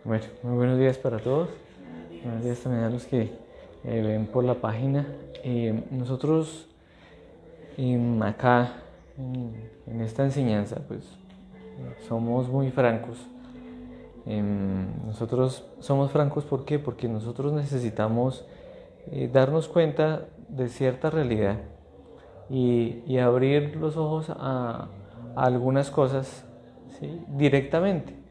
Bueno, muy buenos días para todos. Buenos días también a los que ven por la página. Nosotros acá en esta enseñanza pues somos muy francos. Nosotros somos francos, ¿por qué? Porque nosotros necesitamos darnos cuenta de cierta realidad y abrir los ojos a algunas cosas, ¿sí? Directamente.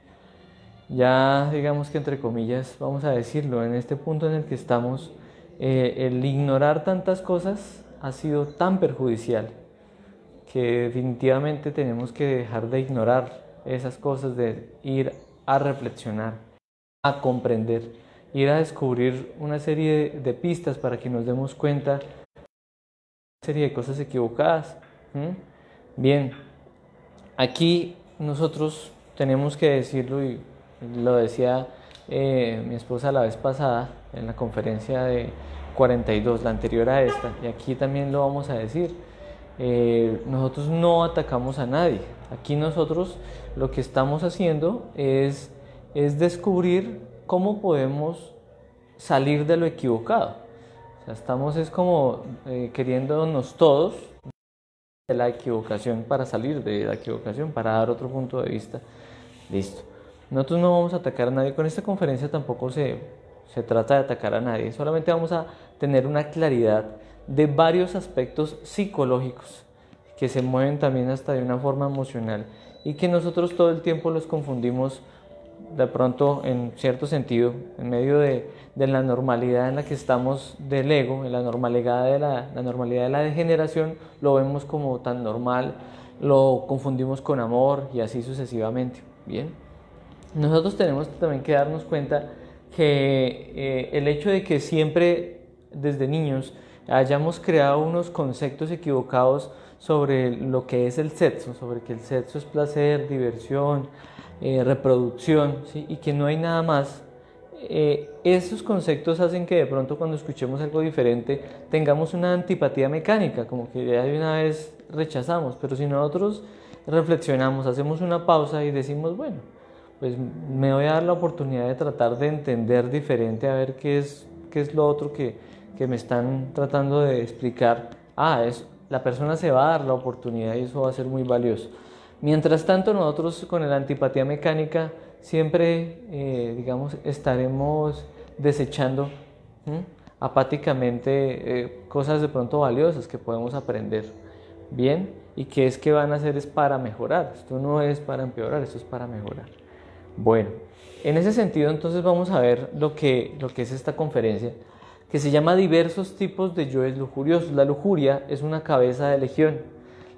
Ya digamos que entre comillas, vamos a decirlo, en este punto en el que estamos, el ignorar tantas cosas ha sido tan perjudicial que definitivamente tenemos que dejar de ignorar esas cosas, de ir a reflexionar, a comprender, ir a descubrir una serie de pistas para que nos demos cuenta de una serie de cosas equivocadas. Bien, aquí nosotros tenemos que decirlo, y lo decía mi esposa la vez pasada en la conferencia de 42, la anterior a esta, y aquí también lo vamos a decir. Nosotros no atacamos a nadie. Aquí nosotros lo que estamos haciendo es descubrir cómo podemos salir de lo equivocado. O sea, estamos es como queriéndonos todos de la equivocación para salir de la equivocación, para dar otro punto de vista. Listo. Nosotros no vamos a atacar a nadie. Con esta conferencia tampoco se trata de atacar a nadie. Solamente vamos a tener una claridad de varios aspectos psicológicos que se mueven también hasta de una forma emocional y que nosotros todo el tiempo los confundimos de pronto en cierto sentido, en medio de la normalidad en la que estamos del ego, en la normalidad de la degeneración, lo vemos como tan normal, lo confundimos con amor y así sucesivamente. Bien, nosotros tenemos también que darnos cuenta que el hecho de que siempre desde niños hayamos creado unos conceptos equivocados sobre lo que es el sexo, sobre que el sexo es placer, diversión, reproducción, ¿sí? Y que no hay nada más. Esos conceptos hacen que de pronto cuando escuchemos algo diferente tengamos una antipatía mecánica, como que ya de una vez rechazamos. Pero si nosotros reflexionamos, hacemos una pausa y decimos, bueno, pues me voy a dar la oportunidad de tratar de entender diferente, a ver qué es lo otro que me están tratando de explicar. La persona se va a dar la oportunidad y eso va a ser muy valioso. Mientras tanto, nosotros con la antipatía mecánica siempre, digamos, estaremos desechando apáticamente cosas de pronto valiosas que podemos aprender bien y que es que van a hacer es para mejorar. Esto no es para empeorar, esto es para mejorar. Bueno, en ese sentido entonces vamos a ver lo que es esta conferencia, que se llama diversos tipos de yoes lujuriosos. La lujuria es una cabeza de legión.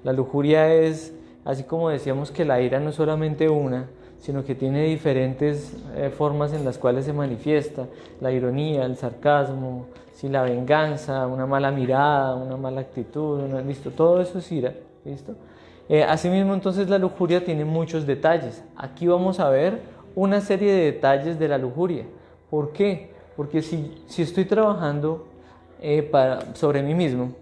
La lujuria es, así como decíamos que la ira no es solamente una, sino que tiene diferentes formas en las cuales se manifiesta. La ironía, el sarcasmo, la venganza, una mala mirada, una mala actitud, listo, todo eso es ira, ¿listo? Asimismo, entonces la lujuria tiene muchos detalles. Aquí vamos a ver una serie de detalles de la lujuria. ¿Por qué? Porque si estoy trabajando sobre mí mismo,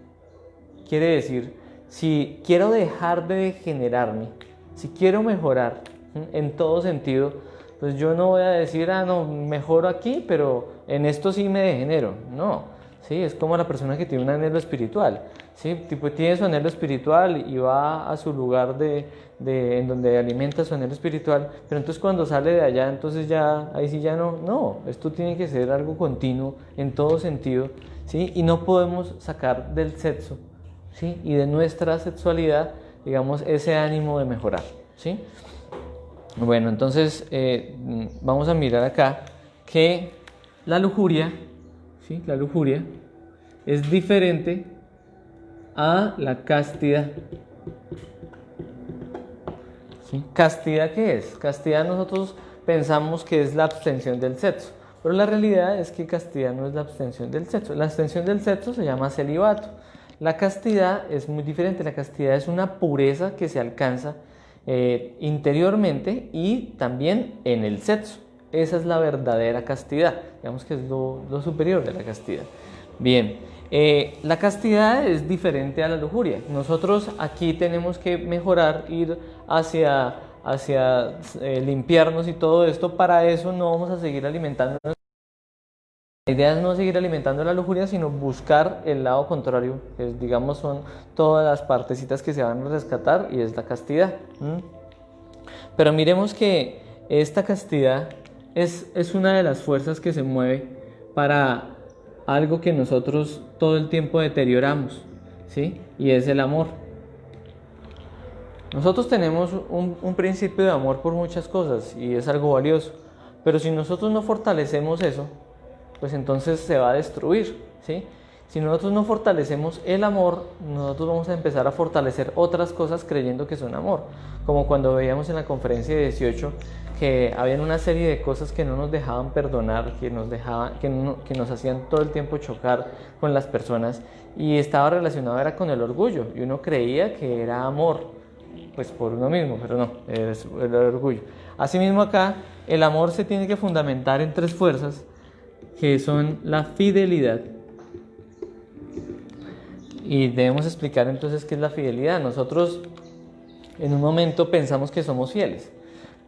quiere decir, si quiero dejar de degenerarme, si quiero mejorar en todo sentido, pues yo no voy a decir, no, mejoro aquí, pero en esto sí me degenero. No, ¿sí? Es como la persona que tiene un anhelo espiritual, ¿sí? Tipo, tiene su anhelo espiritual y va a su lugar en donde alimenta su anhelo espiritual, pero entonces cuando sale de allá, entonces ya, ahí sí ya no, esto tiene que ser algo continuo en todo sentido, ¿sí? Y no podemos sacar del sexo, ¿sí? Y de nuestra sexualidad, digamos, ese ánimo de mejorar, ¿sí? Bueno, entonces vamos a mirar acá que la lujuria, ¿sí? La lujuria es diferente a la castidad. ¿Sí? ¿Castidad qué es? Castidad nosotros pensamos que es la abstención del sexo, pero la realidad es que castidad no es la abstención del sexo. La abstención del sexo se llama celibato. La castidad es muy diferente. La castidad es una pureza que se alcanza interiormente y también en el sexo. Esa es la verdadera castidad, digamos que es lo superior de la castidad. Bien, la castidad es diferente a la lujuria. Nosotros aquí tenemos que mejorar, ir hacia hacia limpiarnos y todo esto, para eso no vamos a seguir alimentando. La idea es no seguir alimentando la lujuria, sino buscar el lado contrario, que digamos son todas las partecitas que se van a rescatar, y es la castidad. Pero miremos que esta castidad es una de las fuerzas que se mueve para algo que nosotros todo el tiempo deterioramos, ¿sí? Y es el amor. Nosotros tenemos un principio de amor por muchas cosas y es algo valioso, pero si nosotros no fortalecemos eso, pues entonces se va a destruir, ¿sí? Si nosotros no fortalecemos el amor, nosotros vamos a empezar a fortalecer otras cosas creyendo que son amor, como cuando veíamos en la conferencia de 18 que habían una serie de cosas que no nos dejaban perdonar, que nos hacían todo el tiempo chocar con las personas, y estaba relacionado era con el orgullo, y uno creía que era amor, pues por uno mismo, pero no, es el orgullo. Asimismo acá, el amor se tiene que fundamentar en tres fuerzas, que son la fidelidad. Y debemos explicar entonces qué es la fidelidad. Nosotros en un momento pensamos que somos fieles,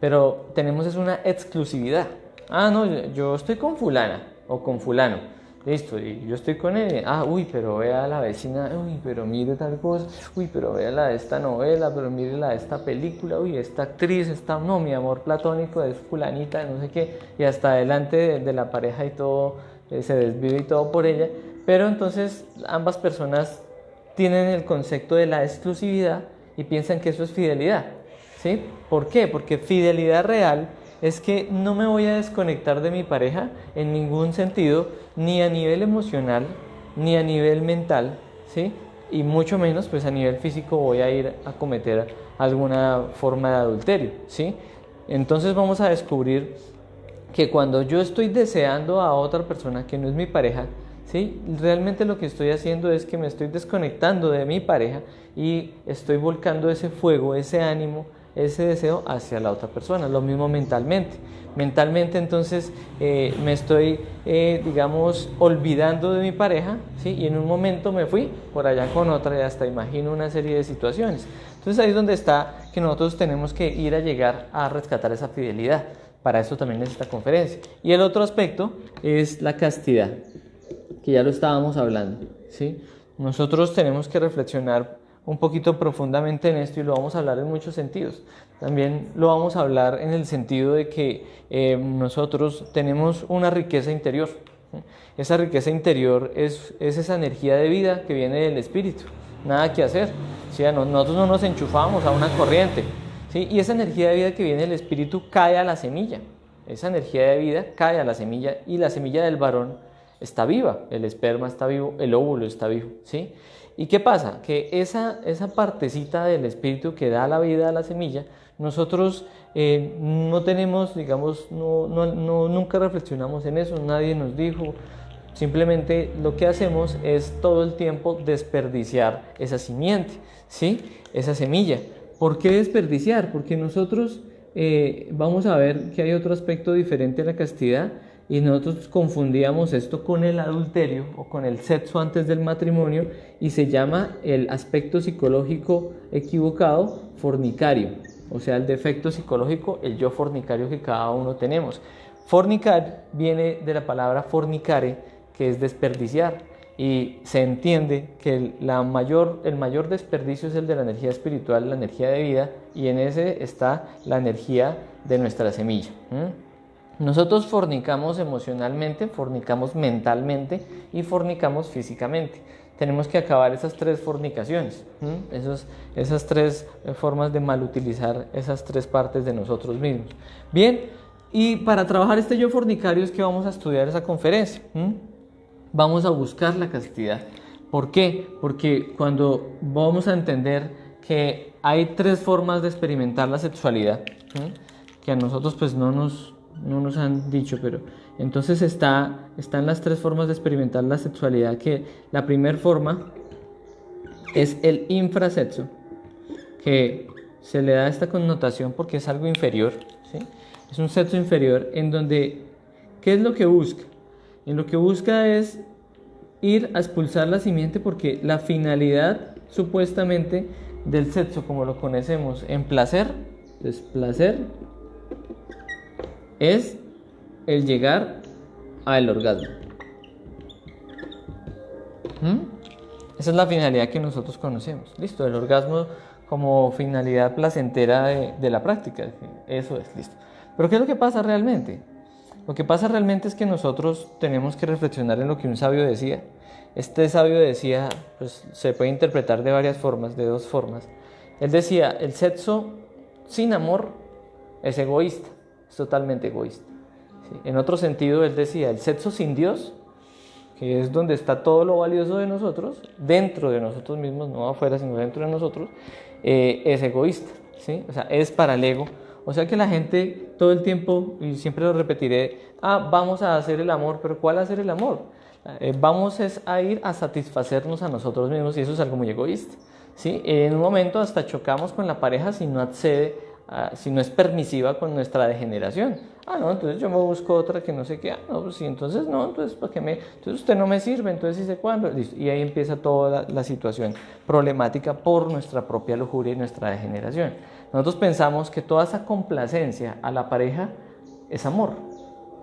pero tenemos es una exclusividad. No, yo estoy con fulana o con fulano. Listo, y yo estoy con él. Pero vea a la vecina, pero mire tal cosa, pero vea la de esta novela, pero mire la de esta película, esta actriz, no, mi amor platónico es fulanita, no sé qué, y hasta delante de la pareja y todo, se desvive y todo por ella. Pero entonces ambas personas tienen el concepto de la exclusividad y piensan que eso es fidelidad, ¿sí? ¿Por qué? Porque fidelidad real es que no me voy a desconectar de mi pareja en ningún sentido, ni a nivel emocional, ni a nivel mental, ¿sí? Y mucho menos pues a nivel físico voy a ir a cometer alguna forma de adulterio, ¿sí? Entonces vamos a descubrir que cuando yo estoy deseando a otra persona que no es mi pareja, ¿sí? Realmente lo que estoy haciendo es que me estoy desconectando de mi pareja y estoy volcando ese fuego, ese ánimo, ese deseo hacia la otra persona. Lo mismo mentalmente. Mentalmente entonces me estoy, olvidando de mi pareja, ¿sí? Y en un momento me fui por allá con otra y hasta imagino una serie de situaciones. Entonces ahí es donde está que nosotros tenemos que ir a llegar a rescatar esa fidelidad. Para eso también es esta conferencia. Y el otro aspecto es la castidad, que ya lo estábamos hablando, ¿sí? Nosotros tenemos que reflexionar un poquito profundamente en esto y lo vamos a hablar en muchos sentidos. También lo vamos a hablar en el sentido de que nosotros tenemos una riqueza interior. Esa riqueza interior es esa energía de vida que viene del espíritu. Nada que hacer. ¿Sí? Nosotros no nos enchufamos a una corriente, ¿sí? Y esa energía de vida que viene del espíritu cae a la semilla. Esa energía de vida cae a la semilla y la semilla del varón está viva. El esperma está vivo, el óvulo está vivo, ¿sí? ¿Y qué pasa? Que esa partecita del espíritu que da la vida a la semilla, nosotros no tenemos, nunca reflexionamos en eso, nadie nos dijo. Simplemente lo que hacemos es todo el tiempo desperdiciar esa simiente, ¿sí? Esa semilla. ¿Por qué desperdiciar? Porque nosotros vamos a ver que hay otro aspecto diferente a la castidad, y nosotros confundíamos esto con el adulterio o con el sexo antes del matrimonio, y se llama el aspecto psicológico equivocado fornicario, o sea, el defecto psicológico, el yo fornicario que cada uno tenemos. Fornicar viene de la palabra fornicare, que es desperdiciar, y se entiende que el mayor desperdicio es el de la energía espiritual, la energía de vida, y en ese está la energía de nuestra semilla. Nosotros fornicamos emocionalmente, fornicamos mentalmente y fornicamos físicamente. Tenemos que acabar esas tres fornicaciones, esas tres formas de malutilizar esas tres partes de nosotros mismos. Bien, y para trabajar este yo fornicario es que vamos a estudiar esa conferencia. Vamos a buscar la castidad. ¿Por qué? Porque cuando vamos a entender que hay tres formas de experimentar la sexualidad, que a nosotros pues no nos han dicho, pero entonces están las tres formas de experimentar la sexualidad, que la primera forma es el infrasexo, que se le da esta connotación porque es algo inferior, ¿sí? Es un sexo inferior en donde, ¿qué es lo que busca? En lo que busca es ir a expulsar la simiente, porque la finalidad supuestamente del sexo como lo conocemos en placer Entonces, placer es el llegar al orgasmo. Esa es la finalidad que nosotros conocemos. Listo, el orgasmo como finalidad placentera de la práctica. Eso es, listo. Pero ¿qué es lo que pasa realmente? Lo que pasa realmente es que nosotros tenemos que reflexionar en lo que un sabio decía. Este sabio decía, pues se puede interpretar de varias formas, de dos formas. Él decía, el sexo sin amor es egoísta, es totalmente egoísta. ¿Sí? En otro sentido, él decía, el sexo sin Dios, que es donde está todo lo valioso de nosotros, dentro de nosotros mismos, no afuera, sino dentro de nosotros, es egoísta, ¿sí? O sea, es para el ego. O sea que la gente todo el tiempo, y siempre lo repetiré, vamos a hacer el amor, pero ¿cuál hacer el amor? Vamos a ir a satisfacernos a nosotros mismos y eso es algo muy egoísta, ¿sí? En un momento hasta chocamos con la pareja si no accede, si no es permisiva con nuestra degeneración. No, entonces yo me busco otra que no sé qué. No, pues sí, entonces no, entonces ¿para qué entonces usted no me sirve, entonces sí sé cuándo. Y ahí empieza toda la situación problemática por nuestra propia lujuria y nuestra degeneración. Nosotros pensamos que toda esa complacencia a la pareja es amor,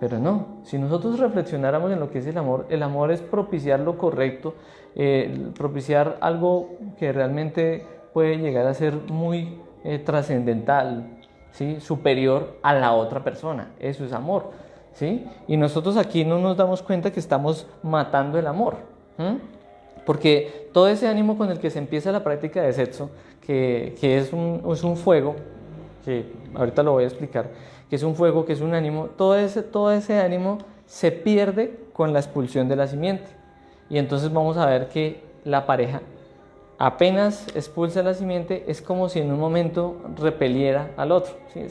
pero no. Si nosotros reflexionáramos en lo que es el amor es propiciar lo correcto, propiciar algo que realmente puede llegar a ser muy trascendental, ¿sí? Superior a la otra persona. Eso es amor, ¿sí? Y nosotros aquí no nos damos cuenta que estamos matando el amor, porque todo ese ánimo con el que se empieza la práctica de sexo, que es un fuego, que ahorita lo voy a explicar, que es un fuego, que es un ánimo, todo ese ánimo se pierde con la expulsión de la simiente. Y entonces vamos a ver que la pareja apenas expulsa la simiente, es como si en un momento repeliera al otro, ¿sí?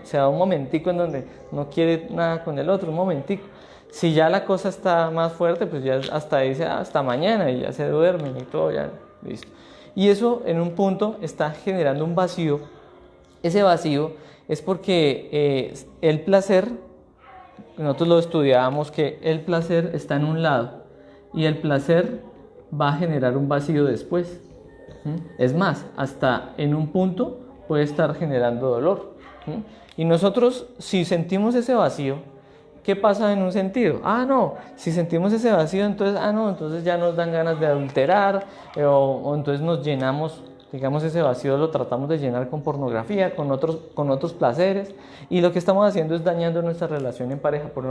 Se da un momentico en donde no quiere nada con el otro, un momentico. Si ya la cosa está más fuerte, pues ya hasta dice hasta mañana y ya se duermen y todo, ya listo. Y eso en un punto está generando un vacío. Ese vacío es porque el placer, nosotros lo estudiábamos, que el placer está en un lado y el placer va a generar un vacío después. Es más, hasta en un punto puede estar generando dolor. Y nosotros, si sentimos ese vacío, ¿qué pasa en un sentido? No, si sentimos ese vacío, entonces, no, entonces ya nos dan ganas de adulterar, o entonces nos llenamos, digamos, ese vacío lo tratamos de llenar con pornografía, con otros placeres, y lo que estamos haciendo es dañando nuestra relación en pareja. Por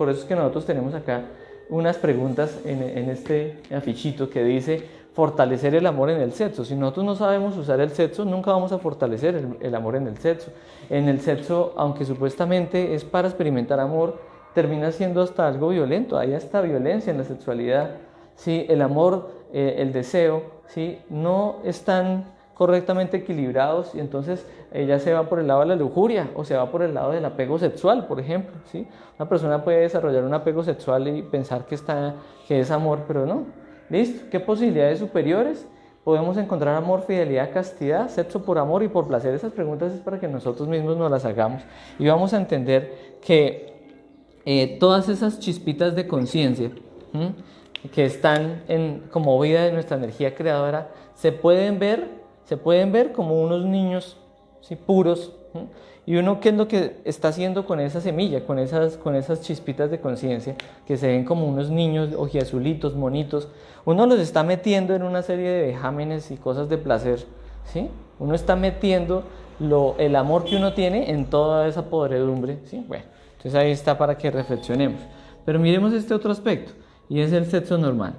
eso es que nosotros tenemos acá unas preguntas en este afichito que dice fortalecer el amor en el sexo. Si nosotros no sabemos usar el sexo, nunca vamos a fortalecer el amor en el sexo. En el sexo, aunque supuestamente es para experimentar amor, termina siendo hasta algo violento. Hay hasta violencia en la sexualidad. ¿Sí? El amor, el deseo, ¿sí? No están correctamente equilibrados y entonces ella se va por el lado de la lujuria o se va por el lado del apego sexual, por ejemplo, ¿sí? Una persona puede desarrollar un apego sexual y pensar que es amor, pero no. ¿Listo? ¿Qué posibilidades superiores? Podemos encontrar amor, fidelidad, castidad, sexo por amor y por placer. Esas preguntas es para que nosotros mismos nos las hagamos y vamos a entender que todas esas chispitas de conciencia que están como vida de nuestra energía creadora se pueden ver como unos niños, ¿sí? Puros. Y uno, ¿qué es lo que está haciendo con esa semilla, con esas chispitas de conciencia que se ven como unos niños ojiazulitos, monitos? Uno los está metiendo en una serie de vejámenes y cosas de placer, ¿sí? Uno está metiendo el amor que uno tiene en toda esa podredumbre, ¿sí? Bueno, entonces ahí está para que reflexionemos. Pero miremos este otro aspecto, y es el sexo normal.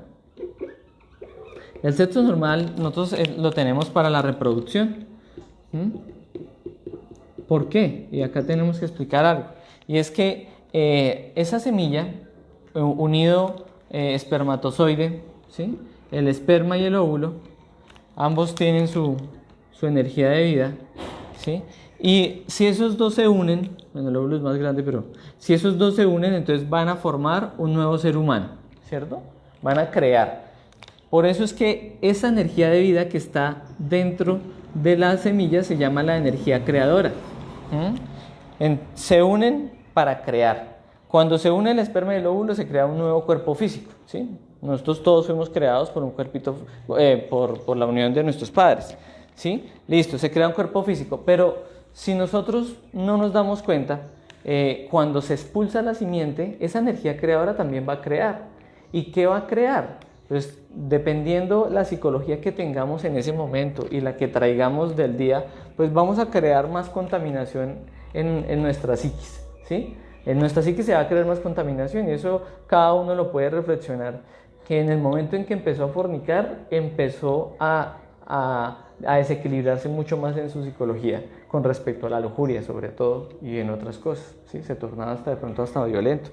El sexo normal nosotros lo tenemos para la reproducción. ¿Por qué? Y acá tenemos que explicar algo. Y es que esa semilla, unido espermatozoide, ¿sí? El esperma y el óvulo, ambos tienen su energía de vida, ¿sí? Y si esos dos se unen, bueno, el óvulo es más grande, pero si esos dos se unen, entonces van a formar un nuevo ser humano, ¿cierto? Van a crear. Por eso es que esa energía de vida que está dentro de la semilla se llama la energía creadora. Se unen para crear. Cuando se une el esperma y el óvulo se crea un nuevo cuerpo físico, ¿sí? Nosotros todos fuimos creados por un cuerpito, por la unión de nuestros padres, ¿sí? Listo, se crea un cuerpo físico, pero si nosotros no nos damos cuenta, cuando se expulsa la simiente, esa energía creadora también va a crear. ¿Y qué va a crear? Pues dependiendo la psicología que tengamos en ese momento y la que traigamos del día, pues vamos a crear más contaminación en nuestra psiquis, ¿sí? En nuestra psiquis se va a crear más contaminación y eso cada uno lo puede reflexionar, que en el momento en que empezó a fornicar, empezó a desequilibrarse mucho más en su psicología con respecto a la lujuria sobre todo y en otras cosas, ¿sí? Se tornaba hasta de pronto hasta violento.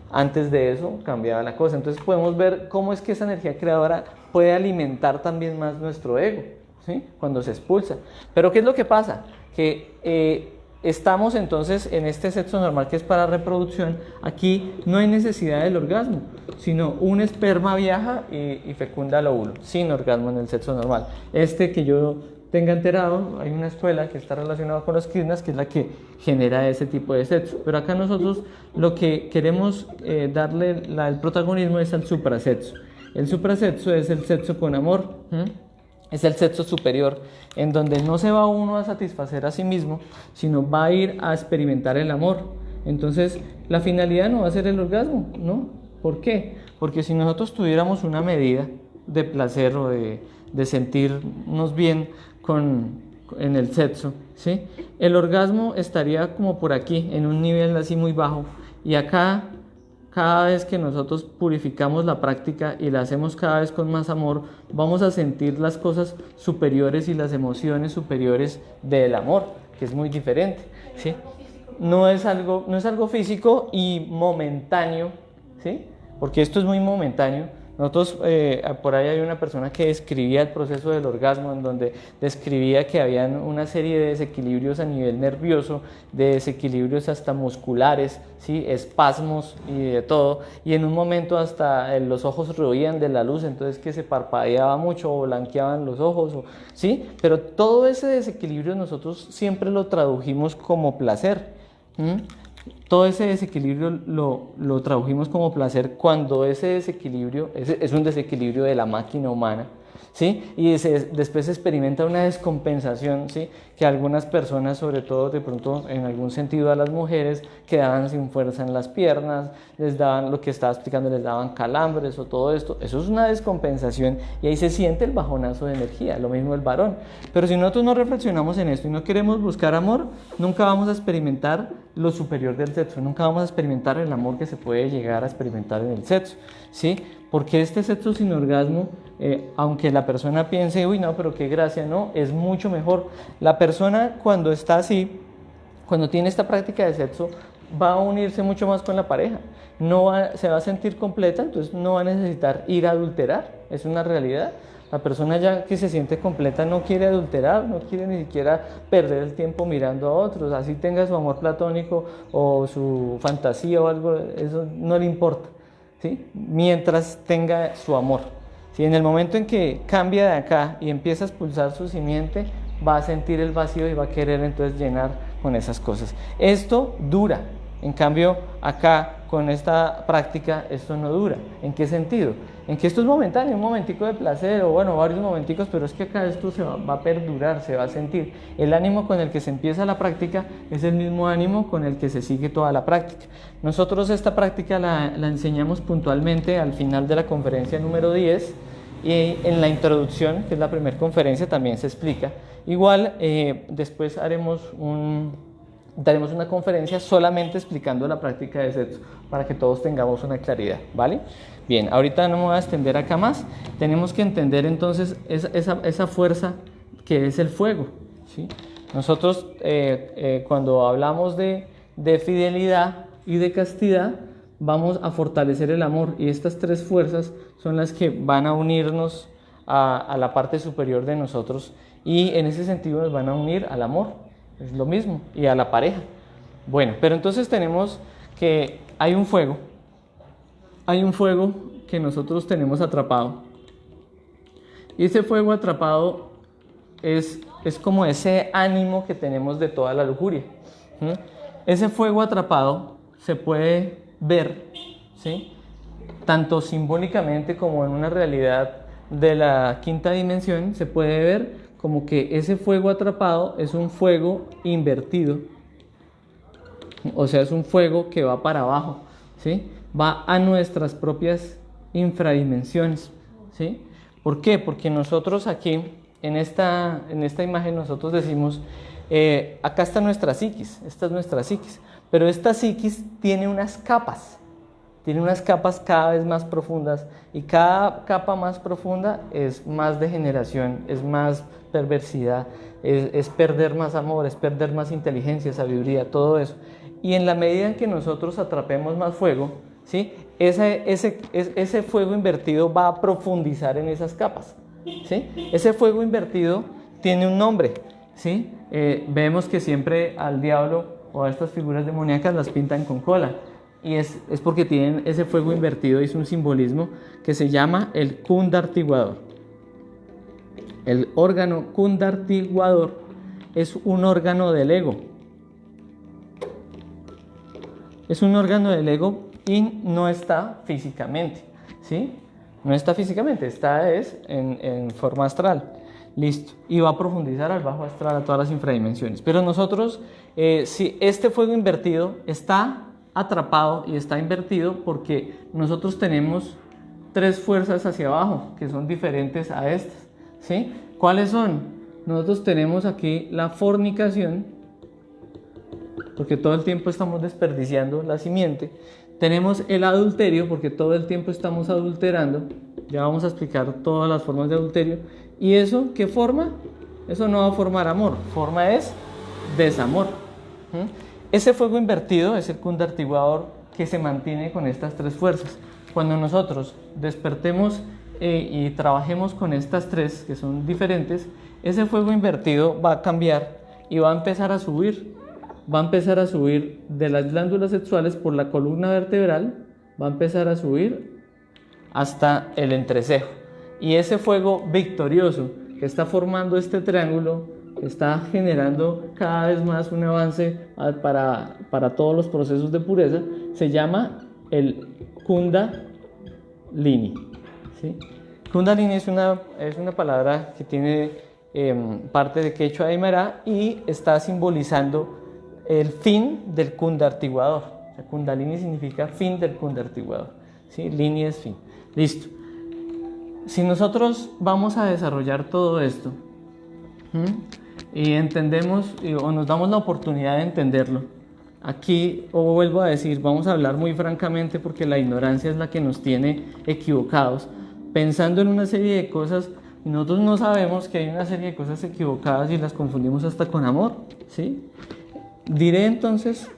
Antes de eso cambiaba la cosa. Entonces podemos ver cómo es que esa energía creadora puede alimentar también más nuestro ego, ¿sí? Cuando se expulsa. Pero ¿qué es lo que pasa? Que estamos entonces en este sexo normal que es para reproducción. Aquí no hay necesidad del orgasmo, sino un esperma viaja y fecunda el óvulo, sin orgasmo en el sexo normal. Que yo tenga enterado, hay una escuela que está relacionada con los krishnas, que es la que genera ese tipo de sexo. Pero acá nosotros lo que queremos darle el protagonismo es al suprasexo. El suprasexo es el sexo con amor, es el sexo superior, en donde no se va uno a satisfacer a sí mismo, sino va a ir a experimentar el amor. Entonces, la finalidad no va a ser el orgasmo, ¿no? ¿Por qué? Porque si nosotros tuviéramos una medida de placer o de sentirnos bien en el sexo, ¿sí? El orgasmo estaría como por aquí, en un nivel así muy bajo, y acá, cada vez que nosotros purificamos la práctica y la hacemos cada vez con más amor, vamos a sentir las cosas superiores y las emociones superiores del amor, que es muy diferente, ¿sí? No es algo físico y momentáneo, ¿sí? Porque esto es muy momentáneo. Nosotros, por ahí hay una persona que describía el proceso del orgasmo, en donde describía que habían una serie de desequilibrios a nivel nervioso, de desequilibrios hasta musculares, ¿sí? Espasmos y de todo, y en un momento hasta los ojos rehuían de la luz, entonces que se parpadeaba mucho o blanqueaban los ojos, ¿sí? Pero todo ese desequilibrio nosotros siempre lo tradujimos como placer, Todo ese desequilibrio lo tradujimos como placer cuando ese desequilibrio es un desequilibrio de la máquina humana, ¿sí? Y después se experimenta una descompensación, ¿sí? Que algunas personas, sobre todo de pronto en algún sentido a las mujeres, quedaban sin fuerza en las piernas, les daban, lo que estaba explicando, les daban calambres o todo esto. Eso es una descompensación y ahí se siente el bajonazo de energía, lo mismo el varón. Pero si nosotros no reflexionamos en esto y no queremos buscar amor, nunca vamos a experimentar lo superior del sexo, nunca vamos a experimentar el amor que se puede llegar a experimentar en el sexo, ¿sí? Porque este sexo sin orgasmo, aunque la persona piense, uy, no, pero qué gracia, no, es mucho mejor. La persona cuando está así, cuando tiene esta práctica de sexo, va a unirse mucho más con la pareja, se va a sentir completa, entonces no va a necesitar ir a adulterar, es una realidad. La persona ya que se siente completa no quiere adulterar, no quiere ni siquiera perder el tiempo mirando a otros, así tenga su amor platónico o su fantasía o algo, eso no le importa, ¿sí? Mientras tenga su amor. ¿Sí? En el momento en que cambia de acá y empieza a expulsar su simiente, va a sentir el vacío y va a querer entonces llenar con esas cosas. Esto dura, en cambio acá con esta práctica esto no dura. ¿En qué sentido? En que esto es momentáneo, un momentico de placer o bueno, varios momenticos, pero es que acá esto va a perdurar, se va a sentir. El ánimo con el que se empieza la práctica es el mismo ánimo con el que se sigue toda la práctica. Nosotros esta práctica la enseñamos puntualmente al final de la conferencia número 10 y en la introducción, que es la primera conferencia, también se explica. Igual después daremos una conferencia solamente explicando la práctica de sexo para que todos tengamos una claridad, ¿vale? Bien, ahorita no me voy a extender acá más. Tenemos que entender entonces esa fuerza que es el fuego, ¿sí? Nosotros cuando hablamos de fidelidad y de castidad, vamos a fortalecer el amor y estas tres fuerzas son las que van a unirnos a la parte superior de nosotros y en ese sentido nos van a unir al amor, es lo mismo, y a la pareja. Bueno, pero entonces tenemos que hay un fuego que nosotros tenemos atrapado y ese fuego atrapado es como ese ánimo que tenemos de toda la lujuria. Ese fuego atrapado se puede ver, ¿sí? Tanto simbólicamente como en una realidad de la quinta dimensión, se puede ver como que ese fuego atrapado es un fuego invertido, o sea, es un fuego que va para abajo, ¿sí? Va a nuestras propias infradimensiones, ¿sí? ¿Por qué? Porque nosotros aquí, en esta imagen, nosotros decimos, acá está nuestra psiquis, esta es nuestra psiquis, pero esta psiquis tiene unas capas cada vez más profundas, y cada capa más profunda es más degeneración, es más perversidad, es perder más amor, es perder más inteligencia, sabiduría, todo eso. Y en la medida en que nosotros atrapemos más fuego, ¿sí? Ese fuego invertido va a profundizar en esas capas, ¿sí? Ese fuego invertido tiene un nombre, ¿sí? Vemos que siempre al diablo o a estas figuras demoníacas las pintan con cola, y es porque tienen ese fuego invertido, y es un simbolismo que se llama el kundartiguador. El órgano kundartiguador es un órgano del ego. Es un órgano del ego y no está físicamente, ¿sí? No está físicamente, está en forma astral. Listo. Y va a profundizar al bajo astral, a todas las infradimensiones. Pero nosotros, si este fuego invertido está atrapado y está invertido, porque nosotros tenemos 3 fuerzas hacia abajo que son diferentes a estas, ¿sí? ¿Cuáles son? Nosotros tenemos aquí la fornicación, porque todo el tiempo estamos desperdiciando la simiente. Tenemos el adulterio, porque todo el tiempo estamos adulterando. Ya vamos a explicar todas las formas de adulterio. ¿Y eso qué forma? Eso no va a formar amor, forma es desamor. Ese fuego invertido es el kundartiguador, que se mantiene con estas 3 fuerzas. Cuando nosotros despertemos y trabajemos con estas 3 que son diferentes, ese fuego invertido va a cambiar y va a empezar a subir. Va a empezar a subir de las glándulas sexuales por la columna vertebral, va a empezar a subir hasta el entrecejo. Y ese fuego victorioso que está formando este triángulo, que está generando cada vez más un avance para todos los procesos de pureza, se llama el Kundalini, ¿sí? Kundalini es una palabra que tiene parte de quechua y aymara, y está simbolizando el fin del kundartiguador. O sea, Kundalini significa fin del kundartiguador, ¿sí? Lini es fin. Listo. Si nosotros vamos a desarrollar todo esto, y entendemos o nos damos la oportunidad de entenderlo, aquí, o vuelvo a decir, vamos a hablar muy francamente, porque la ignorancia es la que nos tiene equivocados, pensando en una serie de cosas, y nosotros no sabemos que hay una serie de cosas equivocadas y las confundimos hasta con amor, ¿sí? Diré entonces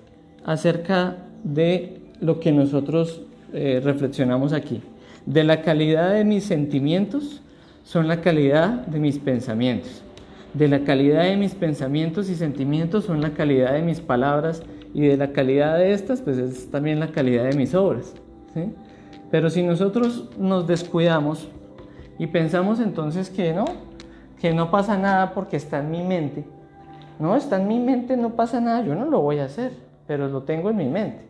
acerca de lo que nosotros reflexionamos aquí. De la calidad de mis sentimientos son la calidad de mis pensamientos. De la calidad de mis pensamientos y sentimientos son la calidad de mis palabras, y de la calidad de estas, pues es también la calidad de mis obras, ¿sí? Pero si nosotros nos descuidamos y pensamos entonces que no pasa nada porque está en mi mente, no, está en mi mente, no pasa nada, yo no lo voy a hacer, pero lo tengo en mi mente,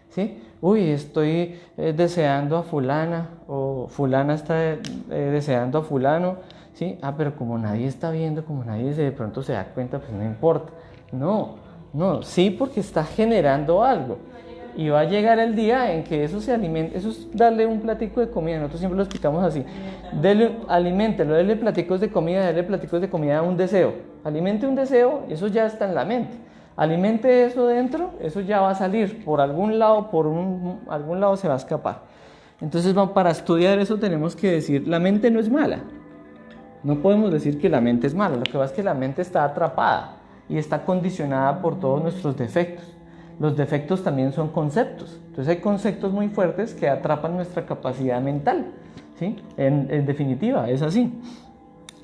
¿sí? Uy, estoy deseando a fulana, o fulana está deseando a fulano, ¿sí? Pero como nadie está viendo, como nadie de pronto se da cuenta, pues no importa. No, sí, porque está generando algo. Y va a llegar el día en que eso se alimente. Eso es darle un platico de comida. Nosotros siempre lo explicamos así. Aliméntelo, dele platicos de comida, dele platicos de comida a un deseo. Alimente un deseo y eso ya está en la mente. Alimente eso dentro, eso ya va a salir. Por algún lado, algún lado se va a escapar. Entonces, para estudiar eso tenemos que decir, la mente no es mala. No podemos decir que la mente es mala. Lo que pasa es que la mente está atrapada y está condicionada por todos nuestros defectos. Los defectos también son conceptos. Entonces hay conceptos muy fuertes que atrapan nuestra capacidad mental, ¿sí? En definitiva, es así.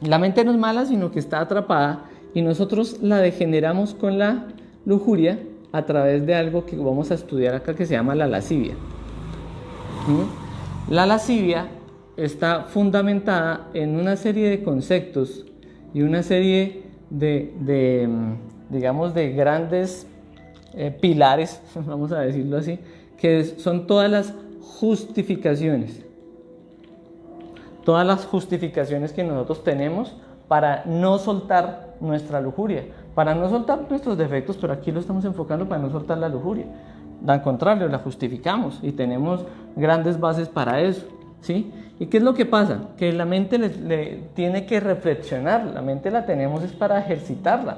La mente no es mala, sino que está atrapada, y nosotros la degeneramos con la lujuria a través de algo que vamos a estudiar acá, que se llama la lascivia. La lascivia está fundamentada en una serie de conceptos y una serie digamos, de grandes pilares, vamos a decirlo así, que son todas las justificaciones que nosotros tenemos para no soltar nuestra lujuria, para no soltar nuestros defectos, pero aquí lo estamos enfocando para no soltar la lujuria. Al contrario, la justificamos y tenemos grandes bases para eso, ¿sí? ¿Y qué es lo que pasa? Que la mente le tiene que reflexionar, la mente la tenemos es para ejercitarla,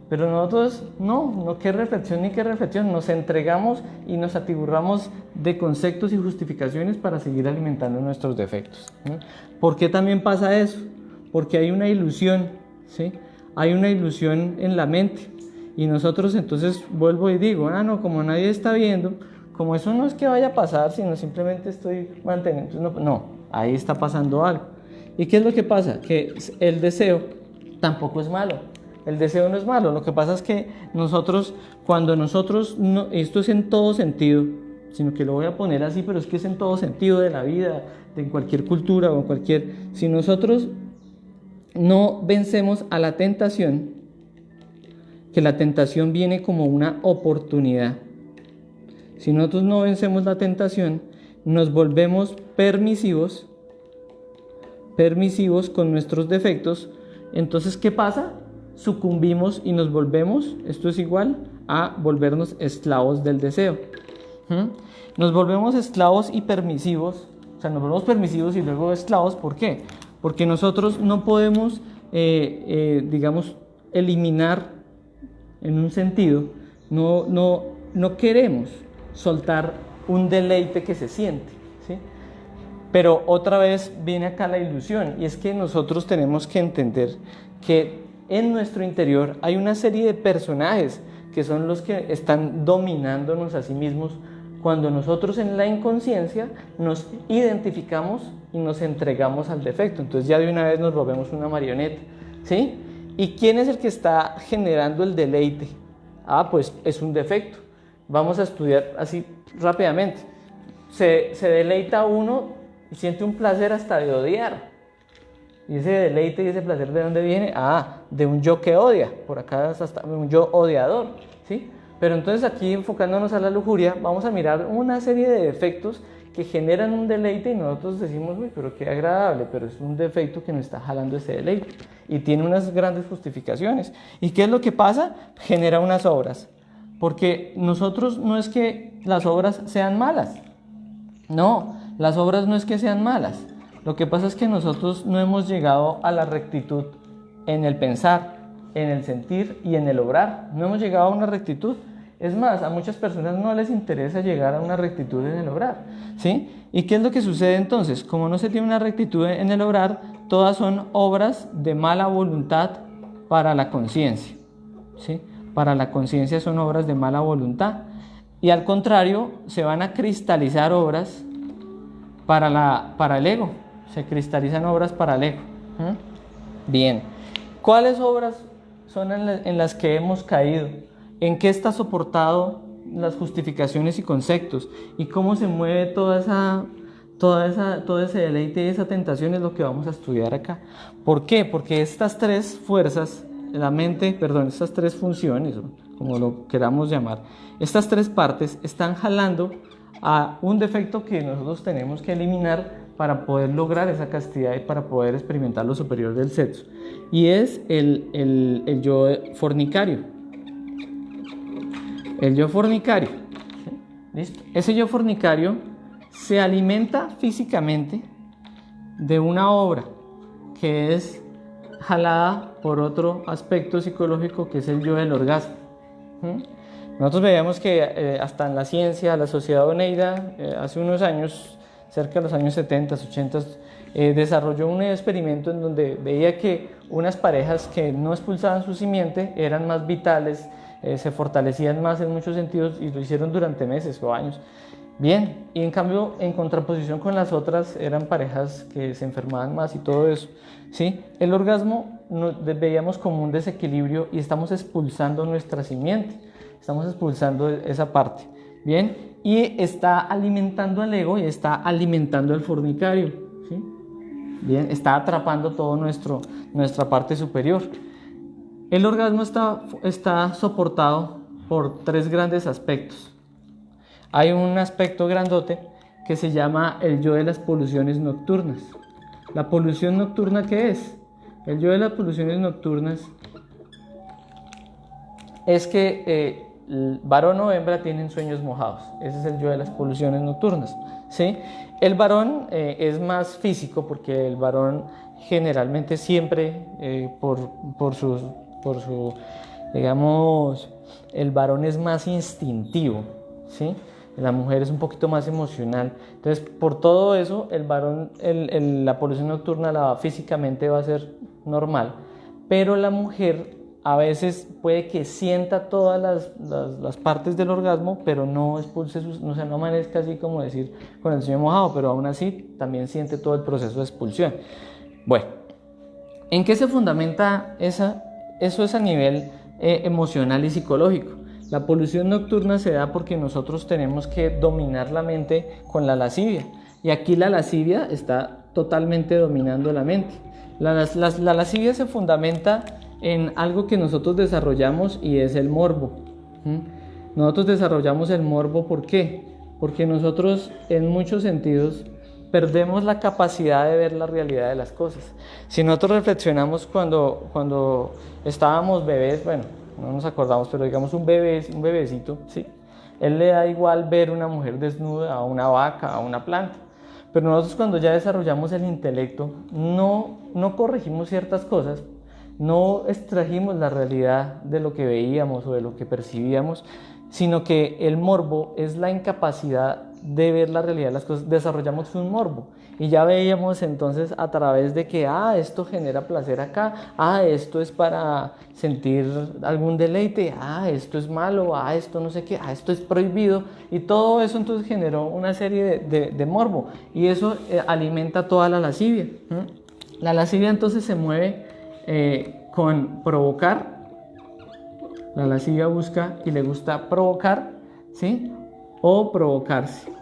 pero nosotros no qué reflexión ni qué reflexión, nos entregamos y nos atiburramos de conceptos y justificaciones para seguir alimentando nuestros defectos, ¿sí? ¿Por qué también pasa eso? Porque hay una ilusión, ¿sí? Hay una ilusión en la mente. Y nosotros entonces vuelvo y digo, no, como nadie está viendo, como eso no es que vaya a pasar, sino simplemente estoy manteniendo, no, ahí está pasando algo. ¿Y qué es lo que pasa? Que el deseo tampoco es malo, el deseo no es malo, lo que pasa es que nosotros, cuando nosotros, no, esto es en todo sentido, sino que lo voy a poner así, pero es que es en todo sentido de la vida, de cualquier cultura o si nosotros no vencemos a la tentación, que la tentación viene como una oportunidad. Si nosotros no vencemos la tentación, nos volvemos permisivos con nuestros defectos. Entonces, ¿qué pasa? Sucumbimos y nos volvemos, esto es igual a volvernos esclavos del deseo. Nos volvemos esclavos y permisivos, o sea, nos volvemos permisivos y luego esclavos. ¿Por qué? Porque nosotros no podemos, digamos, eliminar en un sentido, no queremos soltar un deleite que se siente, ¿sí? Pero otra vez viene acá la ilusión, y es que nosotros tenemos que entender que en nuestro interior hay una serie de personajes que son los que están dominándonos a sí mismos cuando nosotros en la inconsciencia nos identificamos y nos entregamos al defecto. Entonces ya de una vez nos volvemos una marioneta, ¿sí? ¿Y quién es el que está generando el deleite? Pues es un defecto. Vamos a estudiar así rápidamente. Se deleita uno y siente un placer hasta de odiar. ¿Y ese deleite y ese placer de dónde viene? De un yo que odia. Por acá es hasta un yo odiador, ¿sí? Pero entonces aquí, enfocándonos a la lujuria, vamos a mirar una serie de defectos que generan un deleite y nosotros decimos, uy, pero qué agradable, pero es un defecto que nos está jalando ese deleite y tiene unas grandes justificaciones. ¿Y qué es lo que pasa? Genera unas obras, porque nosotros no es que las obras sean malas, no, las obras no es que sean malas, lo que pasa es que nosotros no hemos llegado a la rectitud en el pensar, en el sentir y en el obrar, no hemos llegado a una rectitud. Es más, a muchas personas no les interesa llegar a una rectitud en el obrar, ¿sí? ¿Y qué es lo que sucede entonces? Como no se tiene una rectitud en el obrar, todas son obras de mala voluntad para la conciencia, ¿sí? Para la conciencia son obras de mala voluntad. Y al contrario, se van a cristalizar obras para el ego. Se cristalizan obras para el ego. Bien. ¿Cuáles obras son en las que hemos caído? ¿En qué está soportado las justificaciones y conceptos? ¿Y cómo se mueve todo ese deleite y esa tentación? Es lo que vamos a estudiar acá. ¿Por qué? Porque estas tres fuerzas, estas tres funciones, como lo queramos llamar, estas tres partes están jalando a un defecto que nosotros tenemos que eliminar para poder lograr esa castidad y para poder experimentar lo superior del sexo. Y es el yo fornicario. El yo fornicario, ¿listo? Ese yo fornicario se alimenta físicamente de una obra que es jalada por otro aspecto psicológico que es el yo del orgasmo. Nosotros veíamos que hasta en la ciencia, la sociedad Oneida, hace unos años, cerca de los años 70, 80, desarrolló un experimento en donde veía que unas parejas que no expulsaban su simiente eran más vitales, se fortalecían más en muchos sentidos y lo hicieron durante meses o años. Bien, y en cambio, en contraposición con las otras, eran parejas que se enfermaban más y todo eso, ¿sí? El orgasmo veíamos como un desequilibrio y estamos expulsando nuestra simiente, estamos expulsando esa parte, ¿bien? Y está alimentando al ego y está alimentando al fornicario, ¿sí? Bien, está atrapando todo nuestra parte superior. El orgasmo está soportado por tres grandes aspectos. Hay un aspecto grandote que se llama el yo de las poluciones nocturnas. ¿La polución nocturna qué es? El yo de las poluciones nocturnas es que el varón o hembra tienen sueños mojados. Ese es el yo de las poluciones nocturnas, ¿sí? El varón es más físico porque el varón generalmente siempre por su, digamos, el varón es más instintivo, ¿sí? La mujer es un poquito más emocional. Entonces, por todo eso, el varón, la polución nocturna físicamente va a ser normal, pero la mujer a veces puede que sienta todas las partes del orgasmo, pero no expulse o sea, no amanezca así como decir con el sueño mojado, pero aún así también siente todo el proceso de expulsión. Bueno, ¿en qué se fundamenta eso? Es a nivel emocional y psicológico. La polución nocturna se da porque nosotros tenemos que dominar la mente con la lascivia, y aquí la lascivia está totalmente dominando la mente. La lascivia se fundamenta en algo que nosotros desarrollamos y es el morbo. Nosotros desarrollamos el morbo, ¿por qué? Porque nosotros en muchos sentidos perdemos la capacidad de ver la realidad de las cosas. Si nosotros reflexionamos cuando estábamos bebés, bueno, no nos acordamos, pero digamos un bebecito, ¿sí? Él le da igual ver una mujer desnuda, a una vaca, a una planta. Pero nosotros cuando ya desarrollamos el intelecto, no corregimos ciertas cosas, no extrajimos la realidad de lo que veíamos o de lo que percibíamos, sino que el morbo es la incapacidad de ver la realidad de las cosas. Desarrollamos un morbo y ya veíamos entonces a través de que esto genera placer acá, esto es para sentir algún deleite, esto es malo, esto no sé qué, esto es prohibido, y todo eso entonces generó una serie de morbo, y eso alimenta toda la lascivia. La lascivia entonces se mueve con provocar. La lascivia busca y le gusta provocar, ¿sí? O provocarse.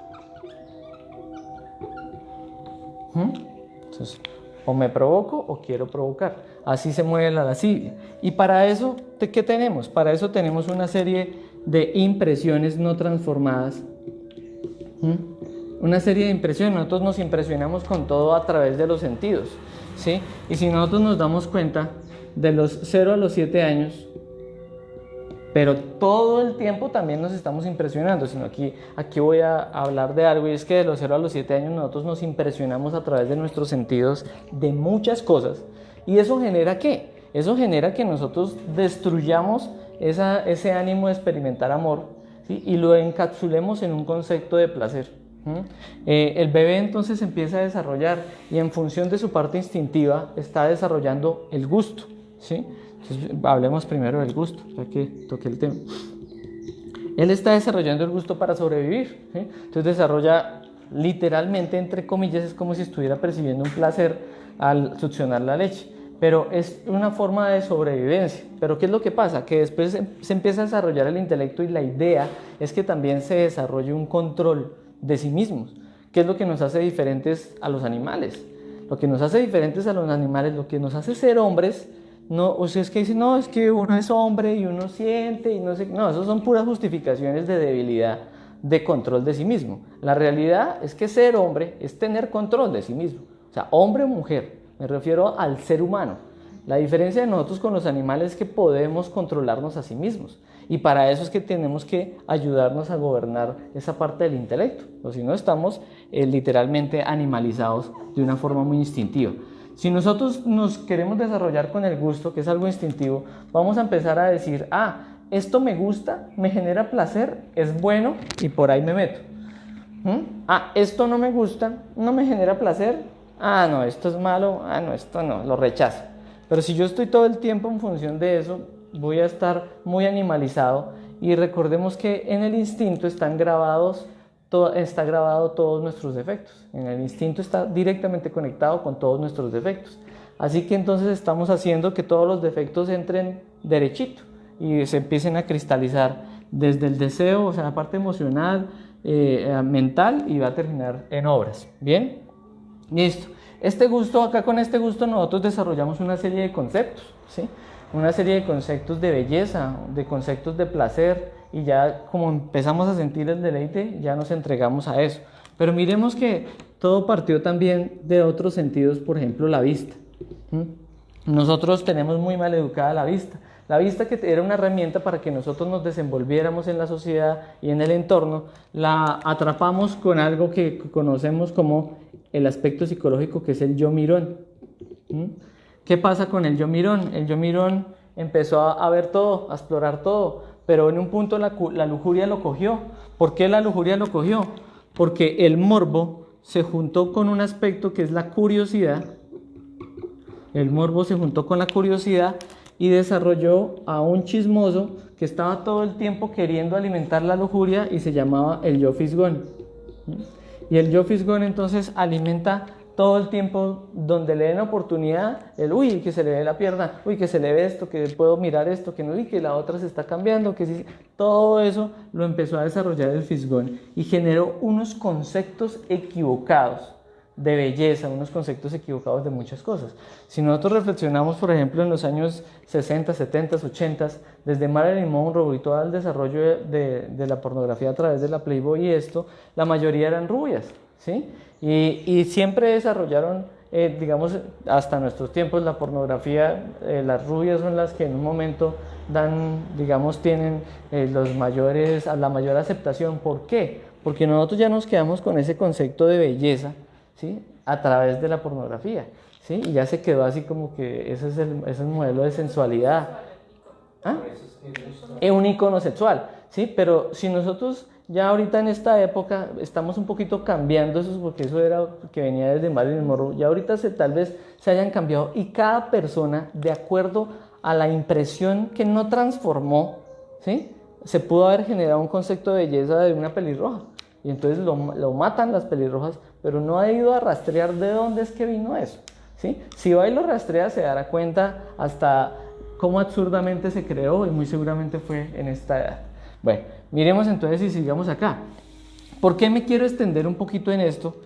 Entonces, o me provoco o quiero provocar. Así se mueve la lascivia. Y para eso, ¿qué tenemos? Para eso tenemos una serie de impresiones no transformadas. Una serie de impresiones. Nosotros nos impresionamos con todo a través de los sentidos, ¿sí? Y si nosotros nos damos cuenta, de los 0 a los 7 años, pero todo el tiempo también nos estamos impresionando, sino aquí voy a hablar de algo, y es que de los 0 a los 7 años nosotros nos impresionamos a través de nuestros sentidos de muchas cosas, y eso genera ¿qué? Eso genera que nosotros destruyamos ese ánimo de experimentar amor, ¿sí? Y lo encapsulemos en un concepto de placer. El bebé entonces empieza a desarrollar, y en función de su parte instintiva está desarrollando el gusto, ¿sí? Entonces, hablemos primero del gusto, ya que toqué el tema. Él está desarrollando el gusto para sobrevivir, ¿sí? Entonces desarrolla literalmente, entre comillas, es como si estuviera percibiendo un placer al succionar la leche, pero es una forma de sobrevivencia. Pero ¿qué es lo que pasa? Que después se empieza a desarrollar el intelecto, y la idea es que también se desarrolle un control de sí mismos. ¿Qué es lo que nos hace diferentes a los animales? Lo que nos hace diferentes a los animales, lo que nos hace ser hombres, no, o sea, es que dicen, no, es que uno es hombre y uno siente y no sé, no, eso son puras justificaciones de debilidad, de control de sí mismo. La realidad es que ser hombre es tener control de sí mismo, o sea, hombre o mujer, me refiero al ser humano. La diferencia de nosotros con los animales es que podemos controlarnos a sí mismos, y para eso es que tenemos que ayudarnos a gobernar esa parte del intelecto, o si no estamos literalmente animalizados de una forma muy instintiva. Si nosotros nos queremos desarrollar con el gusto, que es algo instintivo, vamos a empezar a decir, esto me gusta, me genera placer, es bueno, y por ahí me meto. Esto no me gusta, no me genera placer, no, esto es malo, no, esto no, lo rechazo. Pero si yo estoy todo el tiempo en función de eso, voy a estar muy animalizado, y recordemos que en el instinto está grabado todos nuestros defectos. En el instinto está directamente conectado con todos nuestros defectos. Así que entonces estamos haciendo que todos los defectos entren derechito y se empiecen a cristalizar desde el deseo, o sea, la parte emocional, mental, y va a terminar en obras. ¿Bien? Listo. Con este gusto nosotros desarrollamos una serie de conceptos, ¿sí? Una serie de conceptos de belleza, de conceptos de placer, y ya como empezamos a sentir el deleite, ya nos entregamos a eso. Pero miremos que todo partió también de otros sentidos, por ejemplo la vista. nosotros tenemos muy mal educada la vista. La vista, que era una herramienta para que nosotros nos desenvolviéramos en la sociedad y en el entorno, la atrapamos con algo que conocemos como el aspecto psicológico, que es el yo mirón. ¿Qué pasa con el yo mirón? El yo mirón empezó a ver todo, a explorar todo, pero en un punto la lujuria lo cogió. ¿Por qué la lujuria lo cogió? Porque el morbo se juntó con un aspecto que es la curiosidad. El morbo se juntó con la curiosidad y desarrolló a un chismoso que estaba todo el tiempo queriendo alimentar la lujuria y se llamaba el yo fisgón. Y el yo fisgón entonces alimenta todo el tiempo donde le den oportunidad, uy, que se le ve la pierna, uy, que se le ve esto, que puedo mirar esto, que no, y que la otra se está cambiando, que sí, todo eso lo empezó a desarrollar el fisgón y generó unos conceptos equivocados de belleza, unos conceptos equivocados de muchas cosas. Si nosotros reflexionamos, por ejemplo, en los años 60, 70, 80, desde Marilyn Monroe y todo el desarrollo de la pornografía a través de la Playboy y esto, la mayoría eran rubias, ¿sí? Y siempre desarrollaron, digamos, hasta nuestros tiempos, la pornografía, las rubias son las que en un momento dan, digamos, tienen la mayor aceptación. ¿Por qué? Porque nosotros ya nos quedamos con ese concepto de belleza, ¿sí? A través de la pornografía, ¿sí? Y ya se quedó así como que ese es el modelo de sensualidad. ¿Ah? Es un icono sexual, ¿sí? Pero si nosotros ya ahorita en esta época estamos un poquito cambiando eso, porque eso era que venía desde Marilyn Monroe, ya ahorita tal vez se hayan cambiado y cada persona, de acuerdo a la impresión que no transformó, ¿sí? Se pudo haber generado un concepto de belleza de una pelirroja. Y entonces lo matan las pelirrojas, pero no ha ido a rastrear de dónde es que vino eso, ¿sí? Si va y lo rastrea, se dará cuenta hasta cómo absurdamente se creó y muy seguramente fue en esta edad. Bueno, miremos entonces y sigamos acá. ¿Por qué me quiero extender un poquito en esto,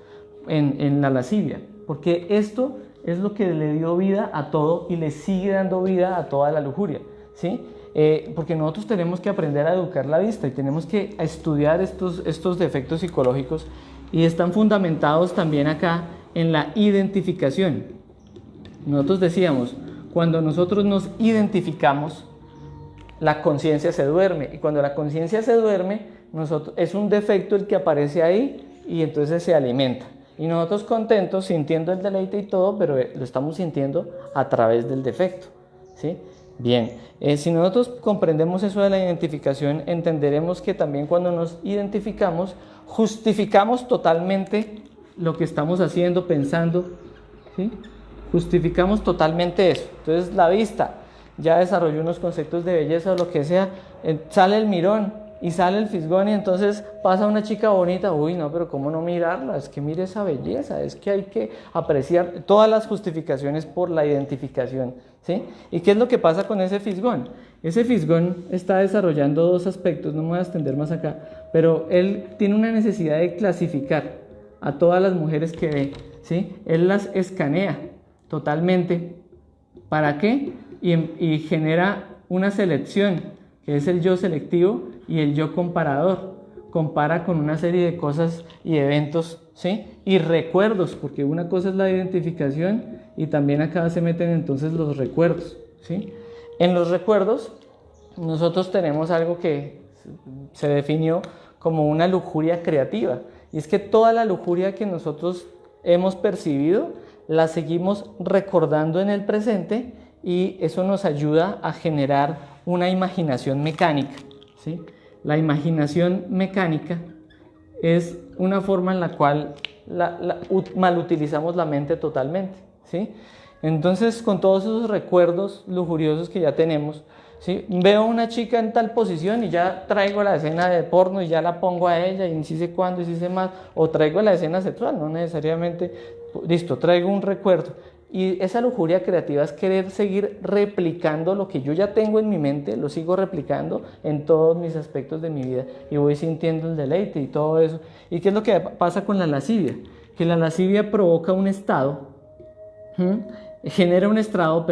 en la lascivia? Porque esto es lo que le dio vida a todo y le sigue dando vida a toda la lujuria, ¿sí? Porque nosotros tenemos que aprender a educar la vista y tenemos que estudiar estos defectos psicológicos y están fundamentados también acá en la identificación. Nosotros decíamos, cuando nosotros nos identificamos, la conciencia se duerme y cuando la conciencia se duerme, es un defecto el que aparece ahí y entonces se alimenta. Y nosotros contentos, sintiendo el deleite y todo, pero lo estamos sintiendo a través del defecto, ¿sí? Bien, si nosotros comprendemos eso de la identificación, entenderemos que también cuando nos identificamos, justificamos totalmente lo que estamos haciendo, pensando, ¿sí? Justificamos totalmente eso. Entonces la vista ya desarrolló unos conceptos de belleza o lo que sea, sale el mirón y sale el fisgón y entonces pasa una chica bonita, uy no, pero cómo no mirarla, es que mire esa belleza, es que hay que apreciar todas las justificaciones por la identificación, ¿sí? ¿Y qué es lo que pasa con ese fisgón? Ese fisgón está desarrollando dos aspectos, no me voy a extender más acá, pero él tiene una necesidad de clasificar a todas las mujeres que ve, ¿sí? Él las escanea totalmente. ¿Para qué? Y genera una selección, que es el yo selectivo y el yo comparador. Compara con una serie de cosas y eventos, ¿sí? Y recuerdos, porque una cosa es la identificación y también acá se meten entonces los recuerdos, ¿sí? En los recuerdos nosotros tenemos algo que se definió como una lujuria creativa, y es que toda la lujuria que nosotros hemos percibido la seguimos recordando en el presente y eso nos ayuda a generar una imaginación mecánica, ¿sí? La imaginación mecánica es una forma en la cual malutilizamos la mente totalmente, ¿sí? Entonces, con todos esos recuerdos lujuriosos que ya tenemos, ¿sí? Veo a una chica en tal posición y ya traigo la escena de porno y ya la pongo a ella y sí sé cuándo y sí sé más, o traigo la escena sexual, no necesariamente, listo, traigo un recuerdo. Y esa lujuria creativa es querer seguir replicando lo que yo ya tengo en mi mente, lo sigo replicando en todos mis aspectos de mi vida y voy sintiendo el deleite y todo eso. ¿Y qué es lo que pasa con la lascivia? Que la lascivia provoca un estado, genera un estado,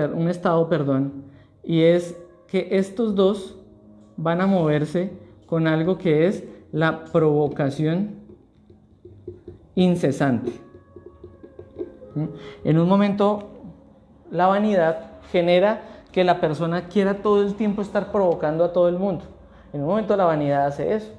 y es que estos dos van a moverse con algo que es la provocación incesante. En un momento, la vanidad genera que la persona quiera todo el tiempo estar provocando a todo el mundo. En un momento la vanidad hace eso.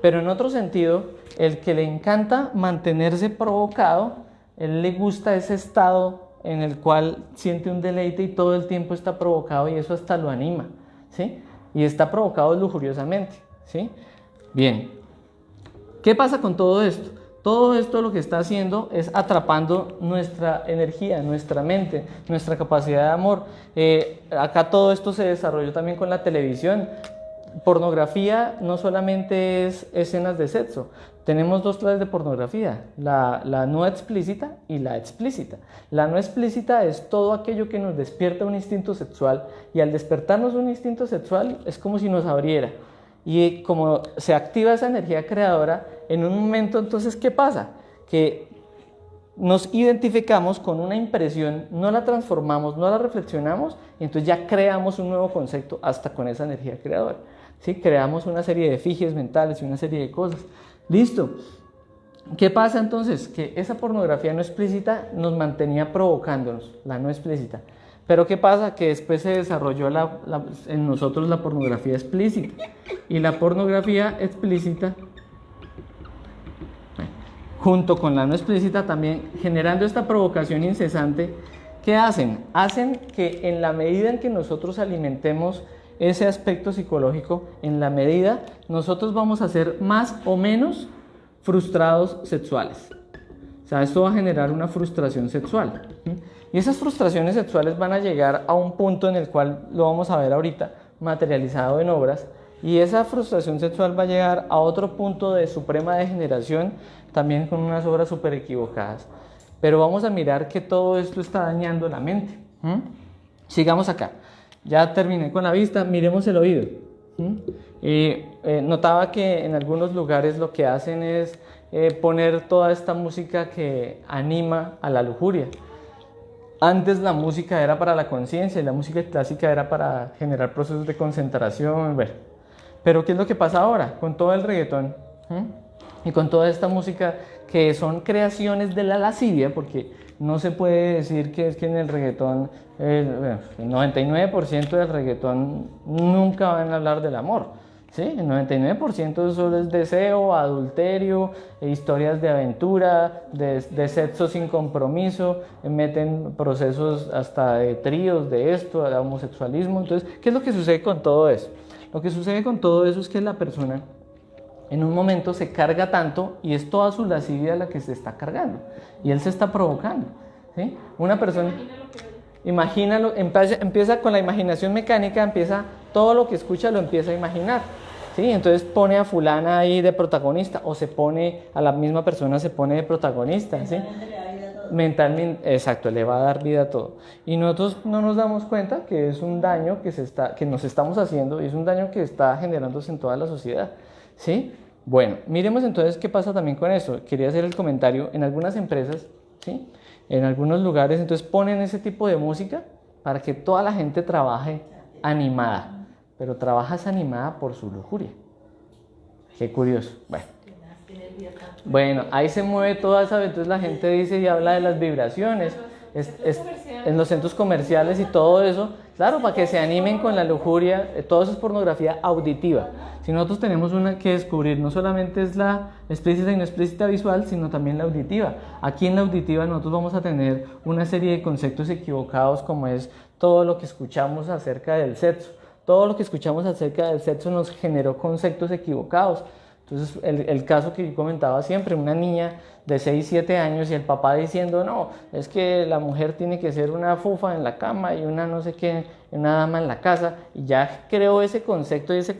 Pero en otro sentido, el que le encanta mantenerse provocado, él le gusta ese estado en el cual siente un deleite y todo el tiempo está provocado y eso hasta lo anima, ¿sí? Y está provocado lujuriosamente, ¿sí? Bien, ¿qué pasa con todo esto? Todo esto lo que está haciendo es atrapando nuestra energía, nuestra mente, nuestra capacidad de amor. Acá todo esto se desarrolló también con la televisión. Pornografía no solamente es escenas de sexo. Tenemos dos clases de pornografía, la no explícita y la explícita. La no explícita es todo aquello que nos despierta un instinto sexual y al despertarnos un instinto sexual es como si nos abriera. Y como se activa esa energía creadora, en un momento entonces, ¿qué pasa? Que nos identificamos con una impresión, no la transformamos, no la reflexionamos y entonces ya creamos un nuevo concepto hasta con esa energía creadora. ¿Sí? Creamos una serie de efigies mentales y una serie de cosas. Listo. ¿Qué pasa entonces? Que esa pornografía no explícita nos mantenía provocándonos, la no explícita. Pero ¿qué pasa? Que después se desarrolló en nosotros la pornografía explícita. Y la pornografía explícita, junto con la no explícita también, generando esta provocación incesante, ¿qué hacen? Hacen que en la medida en que nosotros alimentemos ese aspecto psicológico, en la medida nosotros vamos a ser más o menos frustrados sexuales. O sea, esto va a generar una frustración sexual. Y esas frustraciones sexuales van a llegar a un punto en el cual lo vamos a ver ahorita materializado en obras. Y esa frustración sexual va a llegar a otro punto de suprema degeneración, también con unas obras súper equivocadas. Pero vamos a mirar que todo esto está dañando la mente. Sigamos acá. Ya terminé con la vista, miremos el oído. Notaba que en algunos lugares lo que hacen es poner toda esta música que anima a la lujuria. Antes la música era para la conciencia y la música clásica era para generar procesos de concentración. Bueno. Pero ¿qué es lo que pasa ahora con todo el reggaetón? Y con toda esta música que son creaciones de la lascivia, porque no se puede decir que es que en el reggaetón, el 99% del reggaetón nunca van a hablar del amor, ¿sí? El 99% solo es deseo, adulterio, historias de aventura, de sexo sin compromiso, meten procesos hasta de tríos, de esto, de homosexualismo. Entonces, ¿qué es lo que sucede con todo eso? Lo que sucede con todo eso es que la persona en un momento se carga tanto y es toda su lascivia la que se está cargando y él se está provocando, ¿sí? Una persona, imagínalo, empieza con la imaginación mecánica, empieza todo lo que escucha lo empieza a imaginar, ¿sí? Entonces pone a fulana ahí de protagonista o se pone a la misma persona, se pone de protagonista, ¿sí? Mentalmente, exacto, le va a dar vida a todo. Y nosotros no nos damos cuenta que es un daño que nos estamos haciendo y es un daño que está generándose en toda la sociedad, ¿sí? Bueno, miremos entonces qué pasa también con eso. Quería hacer el comentario, en algunas empresas, ¿sí? En algunos lugares, entonces ponen ese tipo de música para que toda la gente trabaje animada, pero trabajas animada por su lujuria. Qué curioso. Bueno, ahí se mueve toda esa, entonces la gente dice y habla de las vibraciones, en los centros comerciales y todo eso, claro, para que se animen con la lujuria, todo eso es pornografía auditiva. Si nosotros tenemos una que descubrir, no solamente es la explícita y no explícita visual, sino también la auditiva. Aquí en la auditiva nosotros vamos a tener una serie de conceptos equivocados, como es todo lo que escuchamos acerca del sexo. Todo lo que escuchamos acerca del sexo nos generó conceptos equivocados. Entonces, el caso que yo comentaba siempre, una niña de 6, 7 años y el papá diciendo, no, es que la mujer tiene que ser una fufa en la cama y una no sé qué, una dama en la casa, y ya creó ese concepto, es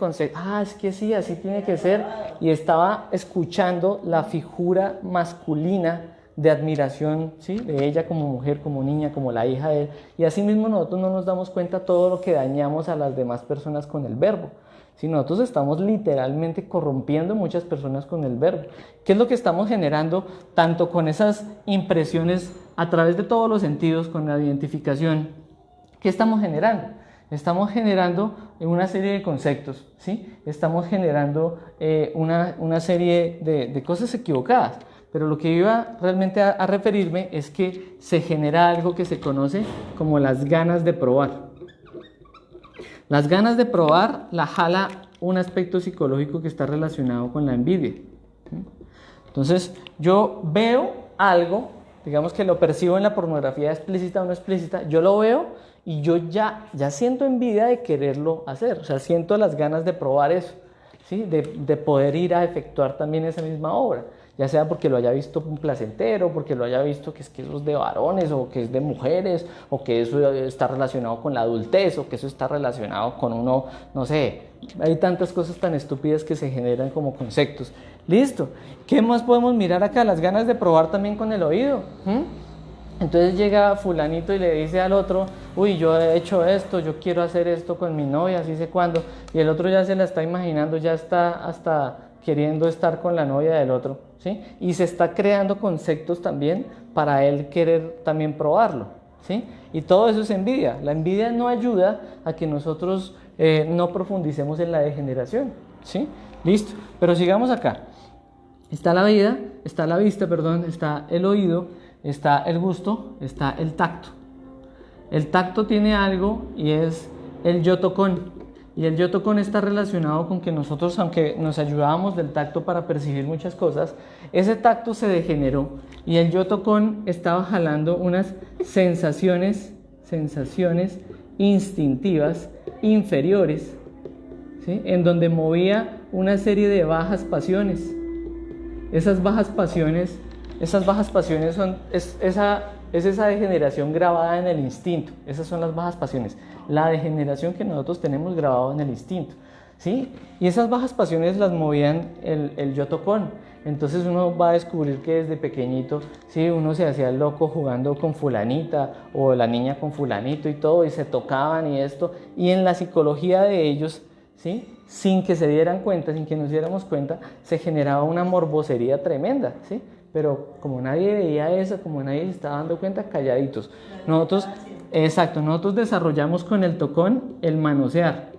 que sí, así tiene que ser, y estaba escuchando la figura masculina de admiración, ¿sí? De ella como mujer, como niña, como la hija de él, y así mismo nosotros no nos damos cuenta todo lo que dañamos a las demás personas con el verbo. Si nosotros estamos literalmente corrompiendo muchas personas con el verbo. ¿Qué es lo que estamos generando tanto con esas impresiones a través de todos los sentidos, con la identificación? ¿Qué estamos generando? Estamos generando una serie de conceptos, ¿sí? Estamos generando una serie de cosas equivocadas. Pero lo que iba realmente a referirme es que se genera algo que se conoce como las ganas de probar. Las ganas de probar la jala un aspecto psicológico que está relacionado con la envidia. Entonces, yo veo algo, digamos que lo percibo en la pornografía explícita o no explícita, yo lo veo y yo ya siento envidia de quererlo hacer, o sea, siento las ganas de probar eso, ¿sí? De poder ir a efectuar también esa misma obra, ya sea porque lo haya visto un placentero, porque lo haya visto que eso es de varones o que es de mujeres, o que eso está relacionado con la adultez, o que eso está relacionado con uno, no sé, hay tantas cosas tan estúpidas que se generan como conceptos. Listo, ¿qué más podemos mirar acá? Las ganas de probar también con el oído. Entonces llega fulanito y le dice al otro, uy, yo he hecho esto, yo quiero hacer esto con mi novia, así sé cuándo, y el otro ya se la está imaginando, ya está hasta queriendo estar con la novia del otro, ¿sí? Y se está creando conceptos también para él querer también probarlo, ¿sí? Y todo eso es envidia. La envidia no ayuda a que nosotros no profundicemos en la degeneración, ¿sí? Listo, pero sigamos acá. Está la vida, está la vista, perdón, está el oído, está el gusto, está el tacto. El tacto tiene algo y es el yotocón. Y el yotocón está relacionado con que nosotros, aunque nos ayudábamos del tacto para percibir muchas cosas, ese tacto se degeneró y el yotocón estaba jalando unas sensaciones instintivas inferiores, ¿sí? En donde movía una serie de bajas pasiones. Esas bajas pasiones es esa degeneración grabada en el instinto. Esas son las bajas pasiones, la degeneración que nosotros tenemos grabado en el instinto, ¿sí? Y esas bajas pasiones las movían el yotocón. Entonces uno va a descubrir que desde pequeñito, ¿sí? Uno se hacía loco jugando con fulanita o la niña con fulanito y todo, y se tocaban y esto, y en la psicología de ellos, ¿sí? Sin que se dieran cuenta, sin que nos diéramos cuenta, se generaba una morbosería tremenda, ¿sí? Pero como nadie veía eso, como nadie se estaba dando cuenta, calladitos. Nosotros desarrollamos con el tocón el manosear.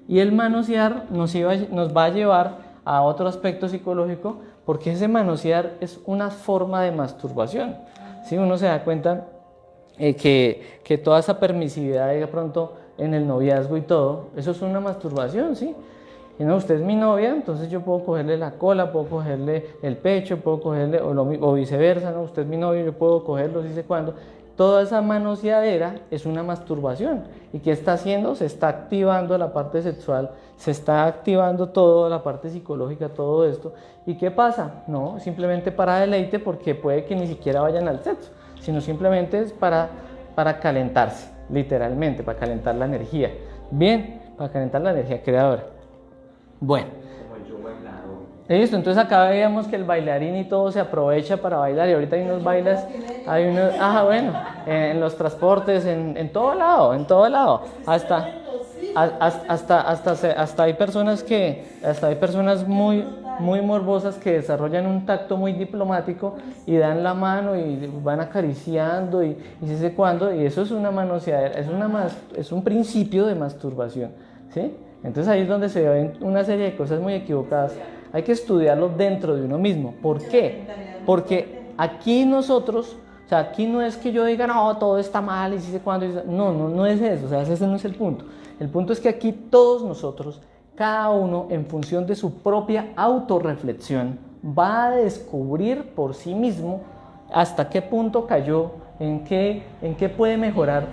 Y el manosear nos va a llevar a otro aspecto psicológico, porque ese manosear es una forma de masturbación, ¿sí? Uno se da cuenta que toda esa permisividad de pronto en el noviazgo y todo, eso es una masturbación, ¿sí? Y no, usted es mi novia, entonces yo puedo cogerle la cola, puedo cogerle el pecho, puedo cogerle, o viceversa, ¿no? Usted es mi novio, yo puedo cogerlo, no sé cuándo. Toda esa manoseadera es una masturbación. ¿Y qué está haciendo? Se está activando la parte sexual, se está activando toda la parte psicológica, todo esto. ¿Y qué pasa? No, simplemente para deleite, porque puede que ni siquiera vayan al sexo, sino simplemente es para calentarse, literalmente, para calentar la energía. Bien, para calentar la energía creadora. Bueno, listo, entonces acá veíamos que el bailarín y todo se aprovecha para bailar, y ahorita hay unos bailes, en los transportes, en todo lado, hasta hay personas muy morbosas que desarrollan un tacto muy diplomático y dan la mano y van acariciando y no sé cuándo, y eso es una manoseadera, es un principio de masturbación, ¿sí? Entonces ahí es donde se ven una serie de cosas muy equivocadas. Hay que estudiarlo dentro de uno mismo. ¿Por qué? Porque aquí nosotros, o sea, aquí no es que yo diga, no, todo está mal y si sé cuándo. No es eso, o sea, ese no es el punto. El punto es que aquí todos nosotros, cada uno en función de su propia autorreflexión, va a descubrir por sí mismo hasta qué punto cayó, en qué puede mejorar,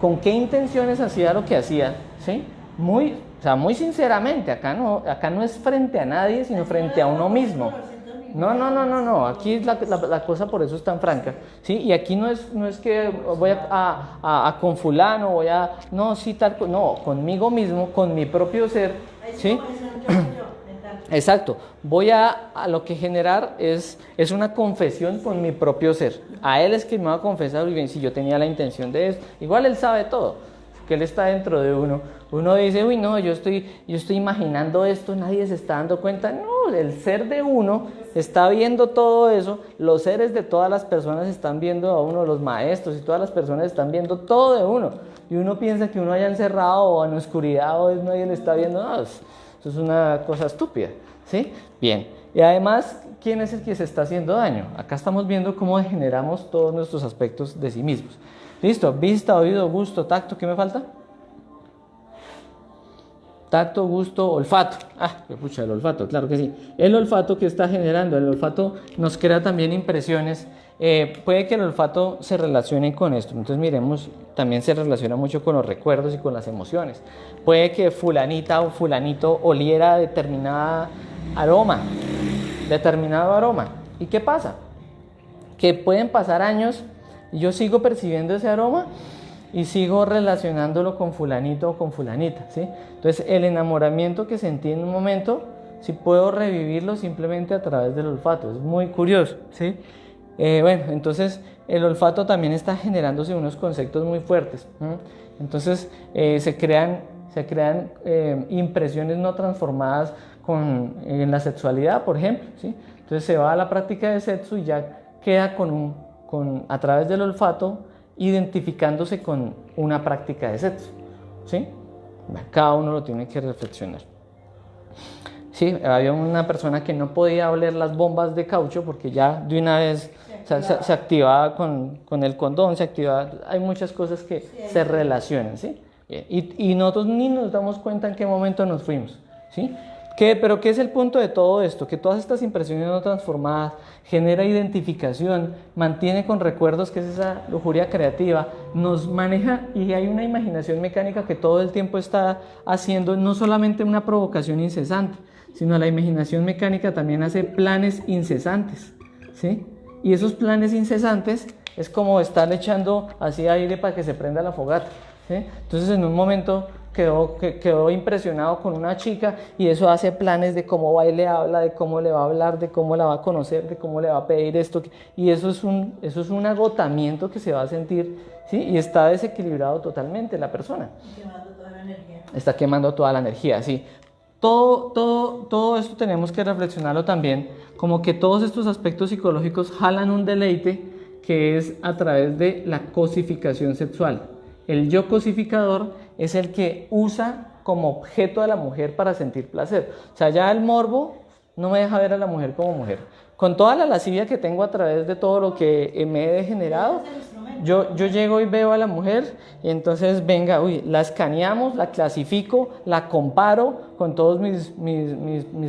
con qué intenciones hacía lo que hacía, ¿sí? Muy sinceramente, acá no es frente a nadie, sino frente a uno mismo. No, aquí la cosa por eso es tan franca, ¿sí? Y aquí no es que voy a con fulano, conmigo mismo, con mi propio ser, ¿sí? Exacto, voy a lo que generar es una confesión con mi propio ser. A él es que me va a confesar, bien, si yo tenía la intención de eso. Igual él sabe todo, que él está dentro de uno. Uno dice, uy, no, yo estoy imaginando esto, nadie se está dando cuenta. No, el ser de uno está viendo todo eso, los seres de todas las personas están viendo a uno, los maestros y todas las personas están viendo todo de uno. Y uno piensa que uno haya encerrado o en oscuridad o nadie le está viendo. No, eso es una cosa estúpida, ¿sí? Bien, Y además, ¿quién es el que se está haciendo daño? Acá estamos viendo cómo degeneramos todos nuestros aspectos de sí mismos. Listo, vista, oído, gusto, tacto, ¿qué me falta? Tacto, gusto, olfato. Pucha, el olfato, claro que sí. El olfato que está generando, el olfato nos crea también impresiones. Puede que el olfato se relacione con esto. Entonces miremos, también se relaciona mucho con los recuerdos y con las emociones. Puede que fulanita o fulanito oliera determinado aroma. ¿Y qué pasa? Que pueden pasar años y yo sigo percibiendo ese aroma y sigo relacionándolo con fulanito o con fulanita, ¿sí? Entonces el enamoramiento que sentí en un momento, sí puedo revivirlo simplemente a través del olfato. Es muy curioso, ¿sí? Entonces el olfato también está generándose unos conceptos muy fuertes, ¿sí? Entonces se crean impresiones no transformadas en la sexualidad, por ejemplo, ¿sí? Entonces se va a la práctica de sexo y ya queda a través del olfato identificándose con una práctica de sexo, ¿sí? Cada uno lo tiene que reflexionar. Sí, había una persona que no podía oler las bombas de caucho porque ya de una vez se activaba con el condón, se activaba. Hay muchas cosas que se relacionan, ¿sí? Y nosotros ni nos damos cuenta en qué momento nos fuimos, ¿sí? Pero ¿qué es el punto de todo esto? Que todas estas impresiones no transformadas genera identificación, mantiene con recuerdos, que es esa lujuria creativa, nos maneja y hay una imaginación mecánica que todo el tiempo está haciendo no solamente una provocación incesante, sino la imaginación mecánica también hace planes incesantes, ¿sí? Y esos planes incesantes es como estar echando así aire para que se prenda la fogata, ¿sí? Entonces en un momento quedó impresionado con una chica y eso hace planes de cómo va y le habla, de cómo le va a hablar, de cómo la va a conocer, de cómo le va a pedir esto. Y eso es un agotamiento que se va a sentir, ¿sí? Y está desequilibrado totalmente la persona. Quemando toda la energía. Está quemando toda la energía, sí. Todo esto tenemos que reflexionarlo también, como que todos estos aspectos psicológicos jalan un deleite que es a través de la cosificación sexual. El yo cosificador es el que usa como objeto a la mujer para sentir placer. O sea, ya el morbo no me deja ver a la mujer como mujer. Con toda la lascivia que tengo a través de todo lo que me he degenerado, yo llego y veo a la mujer y entonces venga, la escaneamos, la clasifico, la comparo con todos mis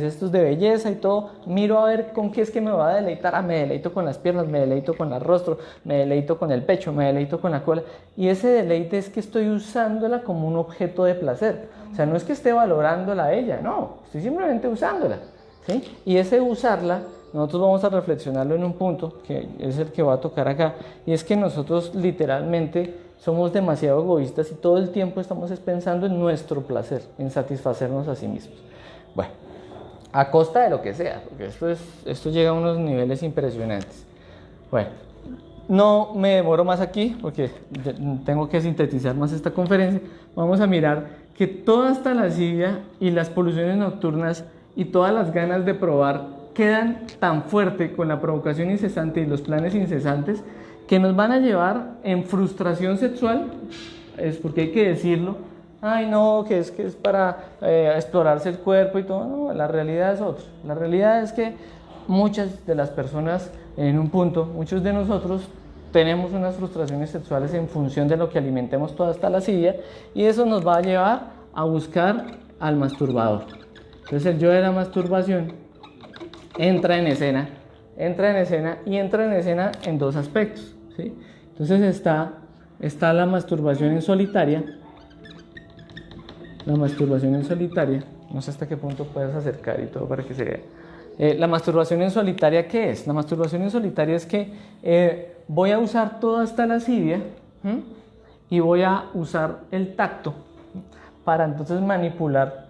estos de belleza y todo, miro a ver con qué es que me va a deleitar. Me deleito con las piernas, me deleito con el rostro, me deleito con el pecho, me deleito con la cola, y ese deleite es que estoy usándola como un objeto de placer. O sea, no es que esté valorándola a ella, no, estoy simplemente usándola, ¿sí? Y ese usarla, nosotros vamos a reflexionarlo en un punto que es el que va a tocar acá, y es que nosotros literalmente somos demasiado egoístas y todo el tiempo estamos pensando en nuestro placer, en satisfacernos a sí mismos. Bueno, a costa de lo que sea, porque esto llega a unos niveles impresionantes. Bueno, no me demoro más aquí porque tengo que sintetizar más esta conferencia. Vamos a mirar que toda esta lascivia y las poluciones nocturnas y todas las ganas de probar quedan tan fuerte con la provocación incesante y los planes incesantes que nos van a llevar en frustración sexual, es porque hay que decirlo, que es para explorarse el cuerpo y todo. No, la realidad es otra. La realidad es que muchas de las personas en un punto, muchos de nosotros tenemos unas frustraciones sexuales en función de lo que alimentemos toda esta lascivia, y eso nos va a llevar a buscar al masturbador. Entonces el yo de la masturbación entra en escena en dos aspectos, ¿sí? Entonces está la masturbación en solitaria. La masturbación en solitaria, no sé hasta qué punto puedes acercar y todo para que se vea. La masturbación en solitaria, ¿qué es? La masturbación en solitaria es que voy a usar toda esta lascivia y voy a usar el tacto para entonces manipular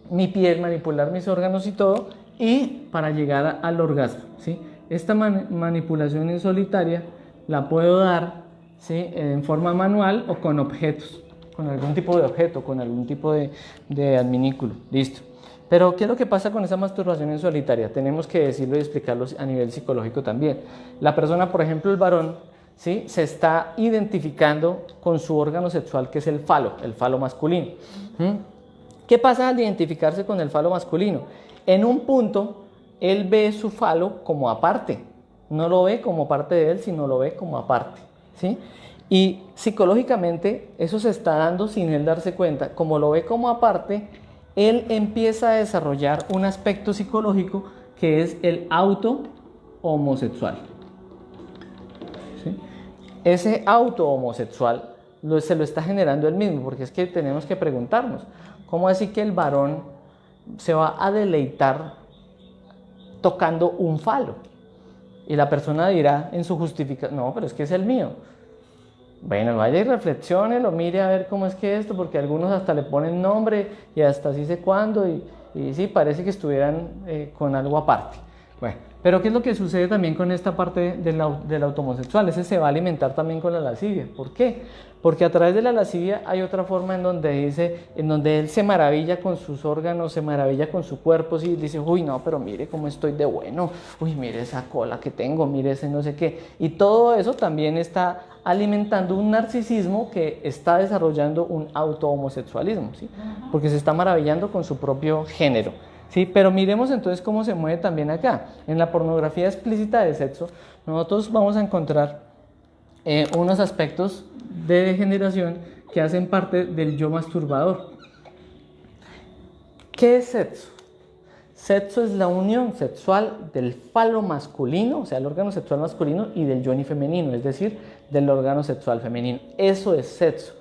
mi piel, manipular mis órganos y todo, y para llegar al orgasmo, ¿sí? Esta manipulación en solitaria la puedo dar, ¿sí?, en forma manual o con objetos, con algún tipo de objeto, con algún tipo de adminículo. Listo. Pero ¿qué es lo que pasa con esa masturbación en solitaria? Tenemos que decirlo y explicarlo a nivel psicológico también. La persona, por ejemplo el varón, ¿sí?, se está identificando con su órgano sexual, que es el falo masculino. ¿Qué pasa al identificarse con el falo masculino? En un punto él ve su falo como aparte, no lo ve como parte de él, sino lo ve como aparte, ¿sí? Y psicológicamente eso se está dando sin él darse cuenta. Como lo ve como aparte, él empieza a desarrollar un aspecto psicológico que es el auto-homosexual, ¿sí? Ese auto-homosexual se lo está generando él mismo, porque es que tenemos que preguntarnos, ¿cómo así que el varón se va a deleitar tocando un falo? Y la persona dirá en su justificación, no, pero es que es el mío. Bueno, vaya y reflexione, lo mire a ver cómo es que esto, porque algunos hasta le ponen nombre y hasta así sé cuándo, y sí, parece que estuvieran con algo aparte. Bueno, pero ¿qué es lo que sucede también con esta parte del automosexual? Ese se va a alimentar también con la lascivia. ¿Por qué? Porque a través de la lascivia hay otra forma en donde él se maravilla con sus órganos, se maravilla con su cuerpo, y dice, uy, no, pero mire cómo estoy de bueno, uy, mire esa cola que tengo, mire ese no sé qué. Y todo eso también está alimentando un narcisismo que está desarrollando un auto-homosexualismo, ¿sí? Porque se está maravillando con su propio género. Sí, pero miremos entonces cómo se mueve también acá. En la pornografía explícita de sexo, nosotros vamos a encontrar unos aspectos de degeneración que hacen parte del yo masturbador. ¿Qué es sexo? Sexo es la unión sexual del falo masculino, o sea, el órgano sexual masculino, y del yoni femenino, es decir, del órgano sexual femenino. Eso es sexo.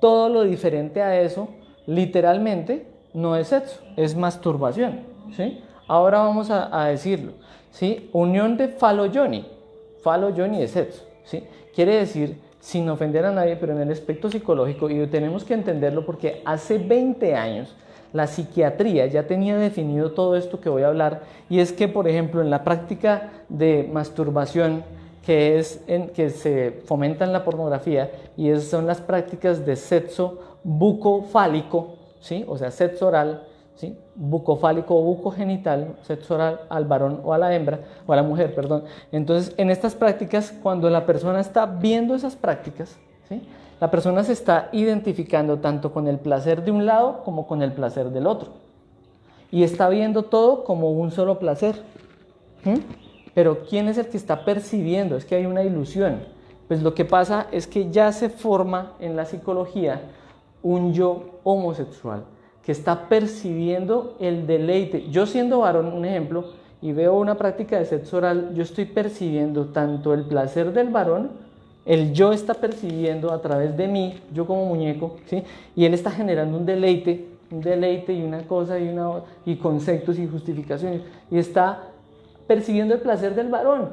Todo lo diferente a eso, literalmente, no es sexo, es masturbación, ¿sí? Ahora vamos a decirlo, ¿sí? Unión de falo-yoni. Falo-yoni es sexo, ¿sí? Quiere decir, sin ofender a nadie, pero en el aspecto psicológico, y tenemos que entenderlo porque hace 20 años la psiquiatría ya tenía definido todo esto que voy a hablar, y es que, por ejemplo, en la práctica de masturbación que se fomenta en la pornografía, y son las prácticas de sexo bucofálico, ¿sí? O sea, sexo oral, ¿sí? Bucofálico o bucogenital, sexo oral al varón o a la hembra, o a la mujer, perdón. Entonces, en estas prácticas, cuando la persona está viendo esas prácticas, ¿sí? La persona se está identificando tanto con el placer de un lado como con el placer del otro. Y está viendo todo como un solo placer. Pero ¿quién es el que está percibiendo? Es que hay una ilusión. Pues lo que pasa es que ya se forma en la psicología un yo homosexual que está percibiendo el deleite. Yo, siendo varón, un ejemplo, y veo una práctica de sexo oral, yo estoy percibiendo tanto el placer del varón, el yo está percibiendo a través de mí, yo como muñeco, ¿sí? Y él está generando un deleite y una cosa y conceptos y justificaciones, y está percibiendo el placer del varón,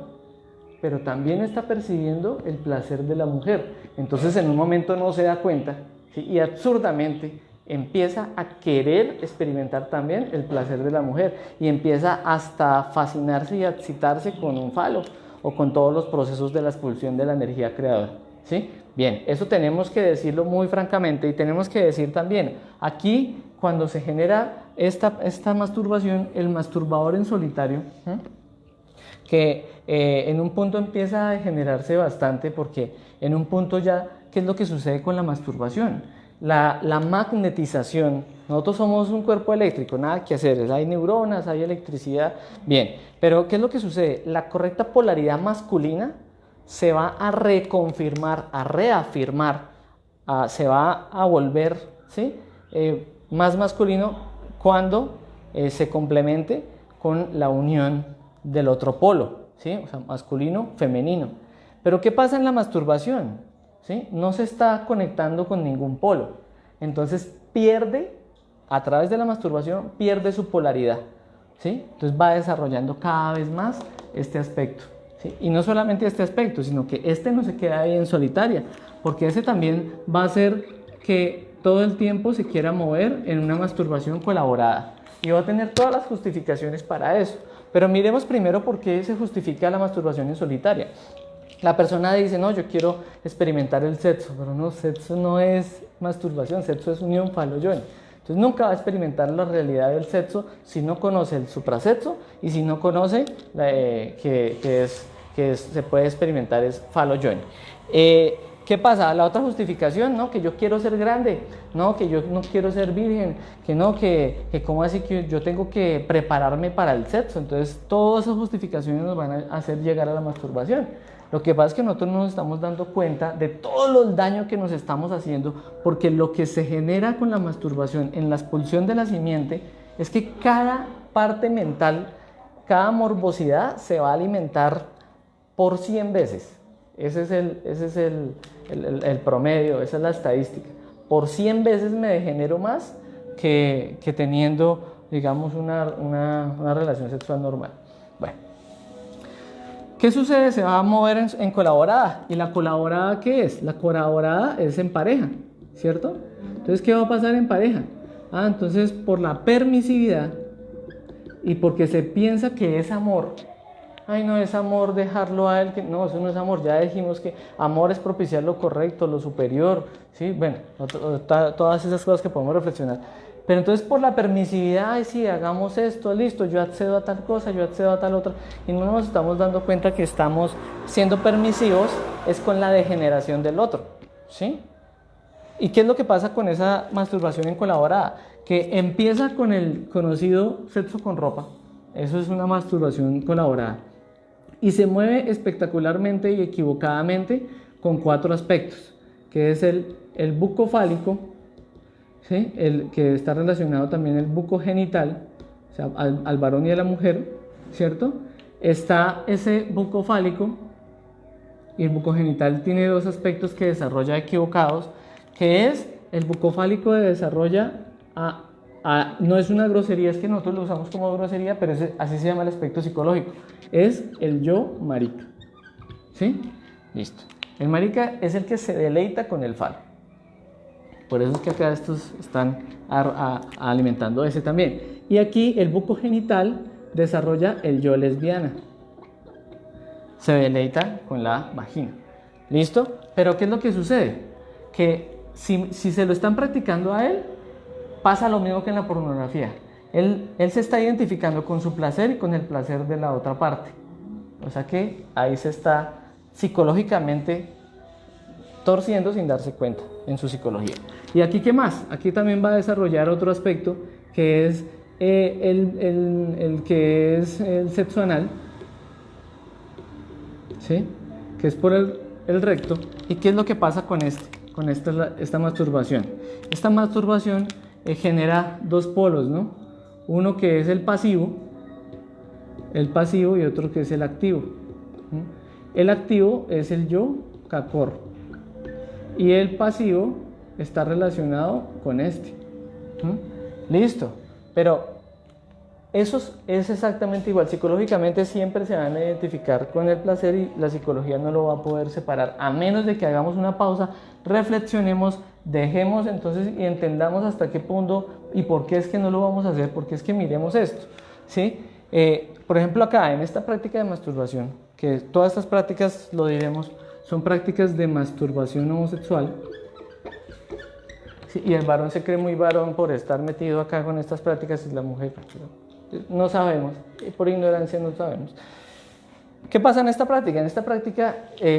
pero también está percibiendo el placer de la mujer. Entonces, en un momento no se da cuenta, ¿sí? Y absurdamente empieza a querer experimentar también el placer de la mujer, y empieza hasta a fascinarse y a excitarse con un falo o con todos los procesos de la expulsión de la energía creadora, ¿sí? Bien, eso tenemos que decirlo muy francamente, y tenemos que decir también, aquí cuando se genera esta masturbación, el masturbador en solitario, que en un punto empieza a degenerarse bastante, porque en un punto ya, ¿qué es lo que sucede con la masturbación? La magnetización. Nosotros somos un cuerpo eléctrico, nada que hacer, hay neuronas, hay electricidad, bien, pero ¿qué es lo que sucede? La correcta polaridad masculina se va a reconfirmar, a reafirmar, se va a volver, ¿sí? Más masculino cuando se complemente con la unión del otro polo, ¿sí? O sea, masculino, femenino. Pero ¿qué pasa en la masturbación? ¿Sí? No se está conectando con ningún polo. Entonces pierde, a través de la masturbación, pierde su polaridad, ¿sí? Entonces va desarrollando cada vez más este aspecto, ¿sí? Y no solamente este aspecto, sino que este no se queda ahí en solitaria, porque ese también va a hacer que todo el tiempo se quiera mover en una masturbación colaborada, y va a tener todas las justificaciones para eso. Pero miremos primero por qué se justifica la masturbación en solitaria. La persona dice, no, yo quiero experimentar el sexo, pero no, sexo no es masturbación, sexo es unión falo-yoni. Entonces nunca va a experimentar la realidad del sexo si no conoce el suprasexo, y si no conoce que se puede experimentar es falo-yoni. ¿Qué pasa? La otra justificación, ¿no? Que yo quiero ser grande, no, que yo no quiero ser virgen, que no, que cómo así que yo tengo que prepararme para el sexo. Entonces, todas esas justificaciones nos van a hacer llegar a la masturbación. Lo que pasa es que nosotros no nos estamos dando cuenta de todo el daño que nos estamos haciendo, porque lo que se genera con la masturbación en la expulsión de la simiente es que cada parte mental, cada morbosidad se va a alimentar por 100 veces. Ese es el promedio, esa es la estadística. Por 100 veces me degenero más que teniendo, digamos, una relación sexual normal. Bueno, ¿qué sucede? Se va a mover en colaborada. ¿Y la colaborada qué es? La colaborada es en pareja, ¿cierto? Entonces, ¿qué va a pasar en pareja? Entonces, por la permisividad y porque se piensa que es amor, ay, no es amor dejarlo a él, que no, eso no es amor, ya dijimos que amor es propiciar lo correcto, lo superior, ¿sí? Bueno, todas esas cosas que podemos reflexionar. Pero entonces por la permisividad, ay, sí, hagamos esto, listo, yo accedo a tal cosa, yo accedo a tal otra, y no nos estamos dando cuenta que estamos siendo permisivos, es con la degeneración del otro, ¿sí? ¿Y qué es lo que pasa con esa masturbación en colaborada? Que empieza con el conocido sexo con ropa, eso es una masturbación colaborada. Y se mueve espectacularmente y equivocadamente con 4 aspectos, que es el bucofálico, ¿sí? El que está relacionado también el bucogenital, o sea, al varón y a la mujer, ¿cierto? Está ese bucofálico y el bucogenital tiene 2 aspectos que desarrolla equivocados, que es el bucofálico desarrolla no es una grosería, es que nosotros lo usamos como grosería, pero así se llama el aspecto psicológico. Es el yo marica. ¿Sí? Listo. El marica es el que se deleita con el falo. Por eso es que acá estos están alimentando ese también. Y aquí el bucogenital desarrolla el yo lesbiana. Se deleita con la vagina. ¿Listo? Pero ¿qué es lo que sucede? Que si se lo están practicando a él, pasa lo mismo que en la pornografía. Él se está identificando con su placer y con el placer de la otra parte. O sea que ahí se está psicológicamente torciendo sin darse cuenta en su psicología. ¿Y aquí qué más? Aquí también va a desarrollar otro aspecto que es el que es el sexo anal, ¿sí? Que es por el recto. ¿Y qué es lo que pasa con esta masturbación? Esta masturbación genera 2 polos, ¿no? Uno que es el pasivo y otro que es el activo. El activo es el yo cacor y el pasivo está relacionado con este. Listo, pero eso es exactamente igual. Psicológicamente siempre se van a identificar con el placer y la psicología no lo va a poder separar, a menos de que hagamos una pausa, reflexionemos, dejemos entonces y entendamos hasta qué punto y por qué es que no lo vamos a hacer, porque es que miremos esto, ¿sí? Por ejemplo acá en esta práctica de masturbación, que todas estas prácticas, lo diremos, son prácticas de masturbación homosexual, ¿sí? Y el varón se cree muy varón por estar metido acá con estas prácticas y la mujer no sabemos, por ignorancia no sabemos. ¿Qué pasa en esta práctica? En esta práctica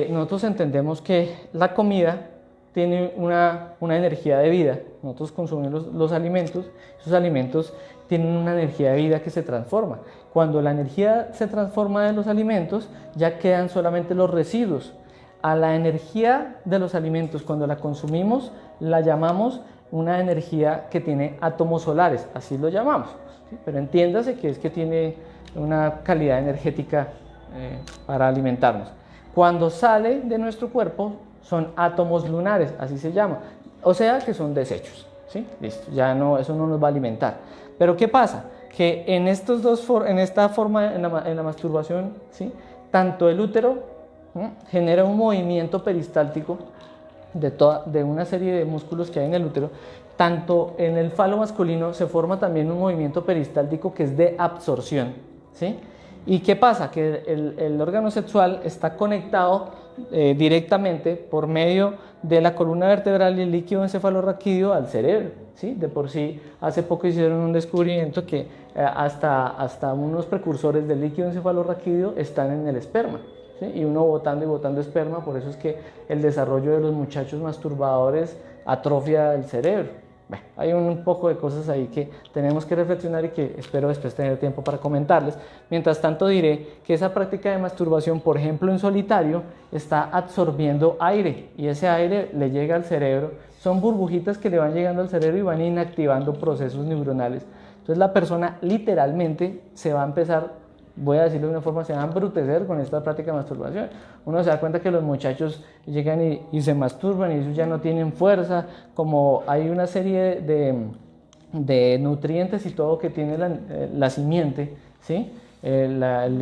nosotros entendemos que la comida tiene una energía de vida. Nosotros consumimos los alimentos, esos alimentos tienen una energía de vida que se transforma. Cuando la energía se transforma de los alimentos, ya quedan solamente los residuos. A la energía de los alimentos, cuando la consumimos, la llamamos una energía que tiene átomos solares, así lo llamamos. ¿Sí? Pero entiéndase que es que tiene una calidad energética para alimentarnos. Cuando sale de nuestro cuerpo son átomos lunares, así se llama, o sea que son desechos, ¿sí? Listo, ya no, eso no nos va a alimentar. Pero ¿qué pasa? Que en esta forma, en la masturbación, ¿sí? Tanto el útero genera un movimiento peristáltico de una serie de músculos que hay en el útero, tanto en el falo masculino se forma también un movimiento peristáltico que es de absorción, ¿sí? ¿Y qué pasa? Que el órgano sexual está conectado directamente por medio de la columna vertebral y el líquido encefalorraquídeo al cerebro, ¿sí? De por sí, hace poco hicieron un descubrimiento que hasta unos precursores del líquido encefalorraquídeo están en el esperma, ¿sí? Y uno botando y botando esperma, por eso es que el desarrollo de los muchachos masturbadores atrofia el cerebro. Bueno, hay un poco de cosas ahí que tenemos que reflexionar y que espero después tener tiempo para comentarles. Mientras tanto diré que esa práctica de masturbación, por ejemplo en solitario, está absorbiendo aire y ese aire le llega al cerebro. Son burbujitas que le van llegando al cerebro y van inactivando procesos neuronales. Entonces la persona literalmente se va a empezar, voy a decirlo de una forma, se va a embrutecer con esta práctica de masturbación. Uno se da cuenta que los muchachos llegan y se masturban y ellos ya no tienen fuerza, como hay una serie de nutrientes y todo que tiene la simiente, ¿sí? El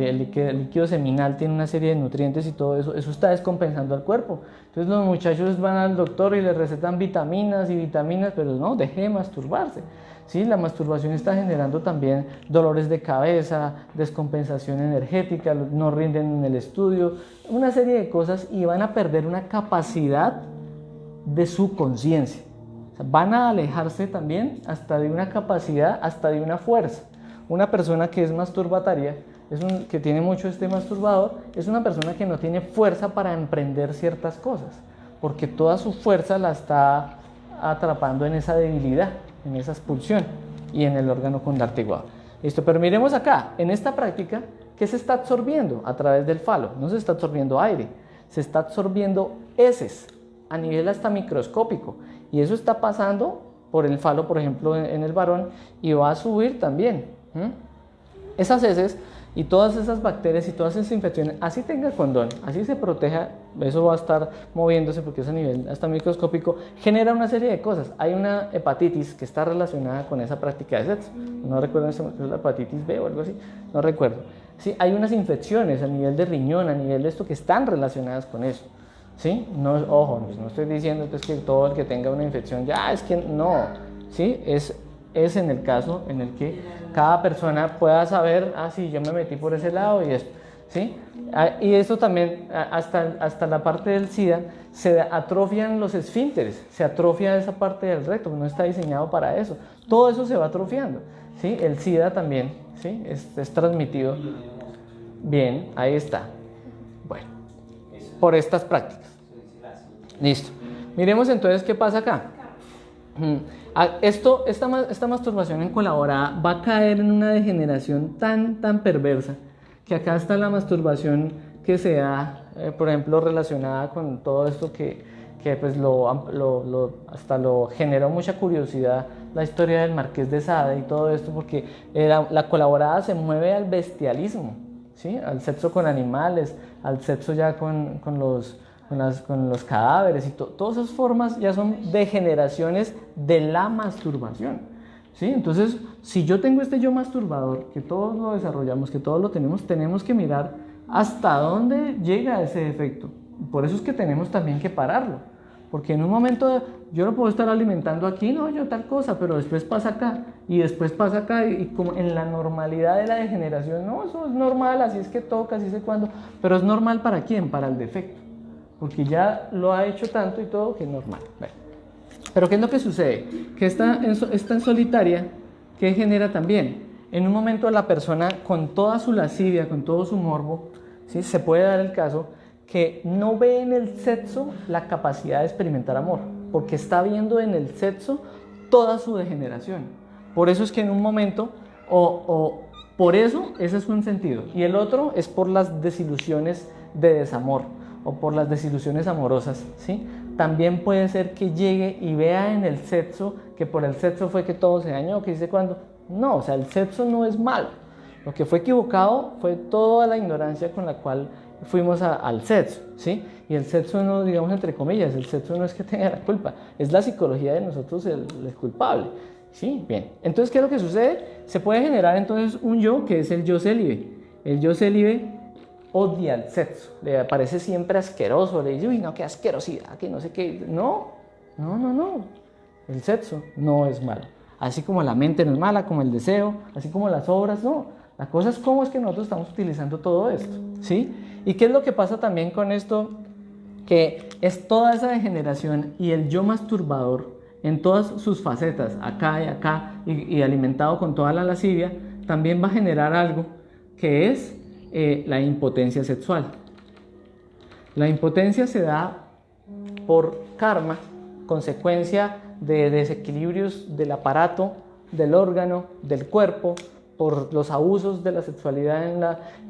líquido seminal tiene una serie de nutrientes y todo eso está descompensando al cuerpo. Entonces los muchachos van al doctor y les recetan vitaminas y vitaminas, pero no, deje de masturbarse. ¿Sí? La masturbación está generando también dolores de cabeza, descompensación energética, no rinden en el estudio, una serie de cosas y van a perder una capacidad de su conciencia. O sea, van a alejarse también hasta de una capacidad, hasta de una fuerza. Una persona que es masturbataria, que tiene mucho este masturbador, es una persona que no tiene fuerza para emprender ciertas cosas, porque toda su fuerza la está atrapando en esa debilidad, en esa expulsión y en el órgano condartiguado. Listo, pero miremos acá, en esta práctica, ¿qué se está absorbiendo a través del falo? No se está absorbiendo aire, se está absorbiendo heces a nivel hasta microscópico y eso está pasando por el falo, por ejemplo, en el varón y va a subir también. Esas heces y todas esas bacterias y todas esas infecciones, así tenga condón, así se proteja, eso va a estar moviéndose porque es a nivel hasta microscópico, genera una serie de cosas. Hay una hepatitis que está relacionada con esa práctica de sexo, no recuerdo si es la hepatitis B o algo así, no recuerdo. Sí, hay unas infecciones a nivel de riñón, a nivel de esto que están relacionadas con eso. ¿Sí? No, ojo, no estoy diciendo entonces que todo el que tenga una infección ya es que no, ¿sí? Es en el caso en el que cada persona pueda saber, sí, yo me metí por ese lado y eso, ¿sí? Y eso también, hasta la parte del SIDA, se atrofian los esfínteres, se atrofia esa parte del recto, no está diseñado para eso. Todo eso se va atrofiando, ¿sí? El SIDA también, ¿sí? Es transmitido. Bien, ahí está. Bueno, por estas prácticas. Listo. Miremos entonces qué pasa acá. Esta masturbación en colaborada va a caer en una degeneración tan perversa que acá está la masturbación que se da, por ejemplo, relacionada con todo esto que pues hasta lo generó mucha curiosidad la historia del Marqués de Sade y todo esto, porque la colaborada se mueve al bestialismo, ¿sí? Al sexo con animales, al sexo ya con los cadáveres y todas esas formas ya son degeneraciones de la masturbación, ¿sí? Entonces, si yo tengo este yo masturbador, que todos lo desarrollamos, que todos lo tenemos que mirar hasta dónde llega ese efecto. Por eso es que tenemos también que pararlo, porque en un momento yo lo puedo estar alimentando aquí, no, yo tal cosa, pero después pasa acá, y después pasa acá, y como en la normalidad de la degeneración, no, eso es normal, así es que toca, así sé cuándo, pero es normal ¿para quién? Para el defecto. Porque ya lo ha hecho tanto y todo que es normal. Bueno, pero ¿qué es lo que sucede? Que esta en solitaria, ¿qué genera también? En un momento la persona con toda su lascivia, con todo su morbo, ¿sí? Se puede dar el caso que no ve en el sexo la capacidad de experimentar amor, porque está viendo en el sexo toda su degeneración. Por eso es que en un momento, por eso, ese es un sentido. Y el otro es por las desilusiones de desamor o por las desilusiones amorosas, ¿sí? También puede ser que llegue y vea en el sexo que por el sexo fue que todo se dañó, que dice cuando. No, o sea, el sexo no es malo. Lo que fue equivocado fue toda la ignorancia con la cual fuimos al sexo, ¿sí? Y el sexo no, digamos entre comillas, el sexo no es que tenga la culpa, es la psicología de nosotros el culpable, ¿sí? Bien, entonces, ¿qué es lo que sucede? Se puede generar entonces un yo que es el yo célibe. El yo célibe odia el sexo, le parece siempre asqueroso, le dice, uy, no, qué asquerosidad, que no sé qué. No, el sexo no es malo. Así como la mente no es mala, como el deseo, así como las obras, no. La cosa es cómo es que nosotros estamos utilizando todo esto, ¿sí? ¿Y qué es lo que pasa también con esto? Que es toda esa degeneración y el yo masturbador en todas sus facetas, acá y acá, y alimentado con toda la lascivia, también va a generar algo que es la impotencia sexual. La impotencia se da por karma, consecuencia de desequilibrios del aparato, del órgano, del cuerpo, por los abusos de la sexualidad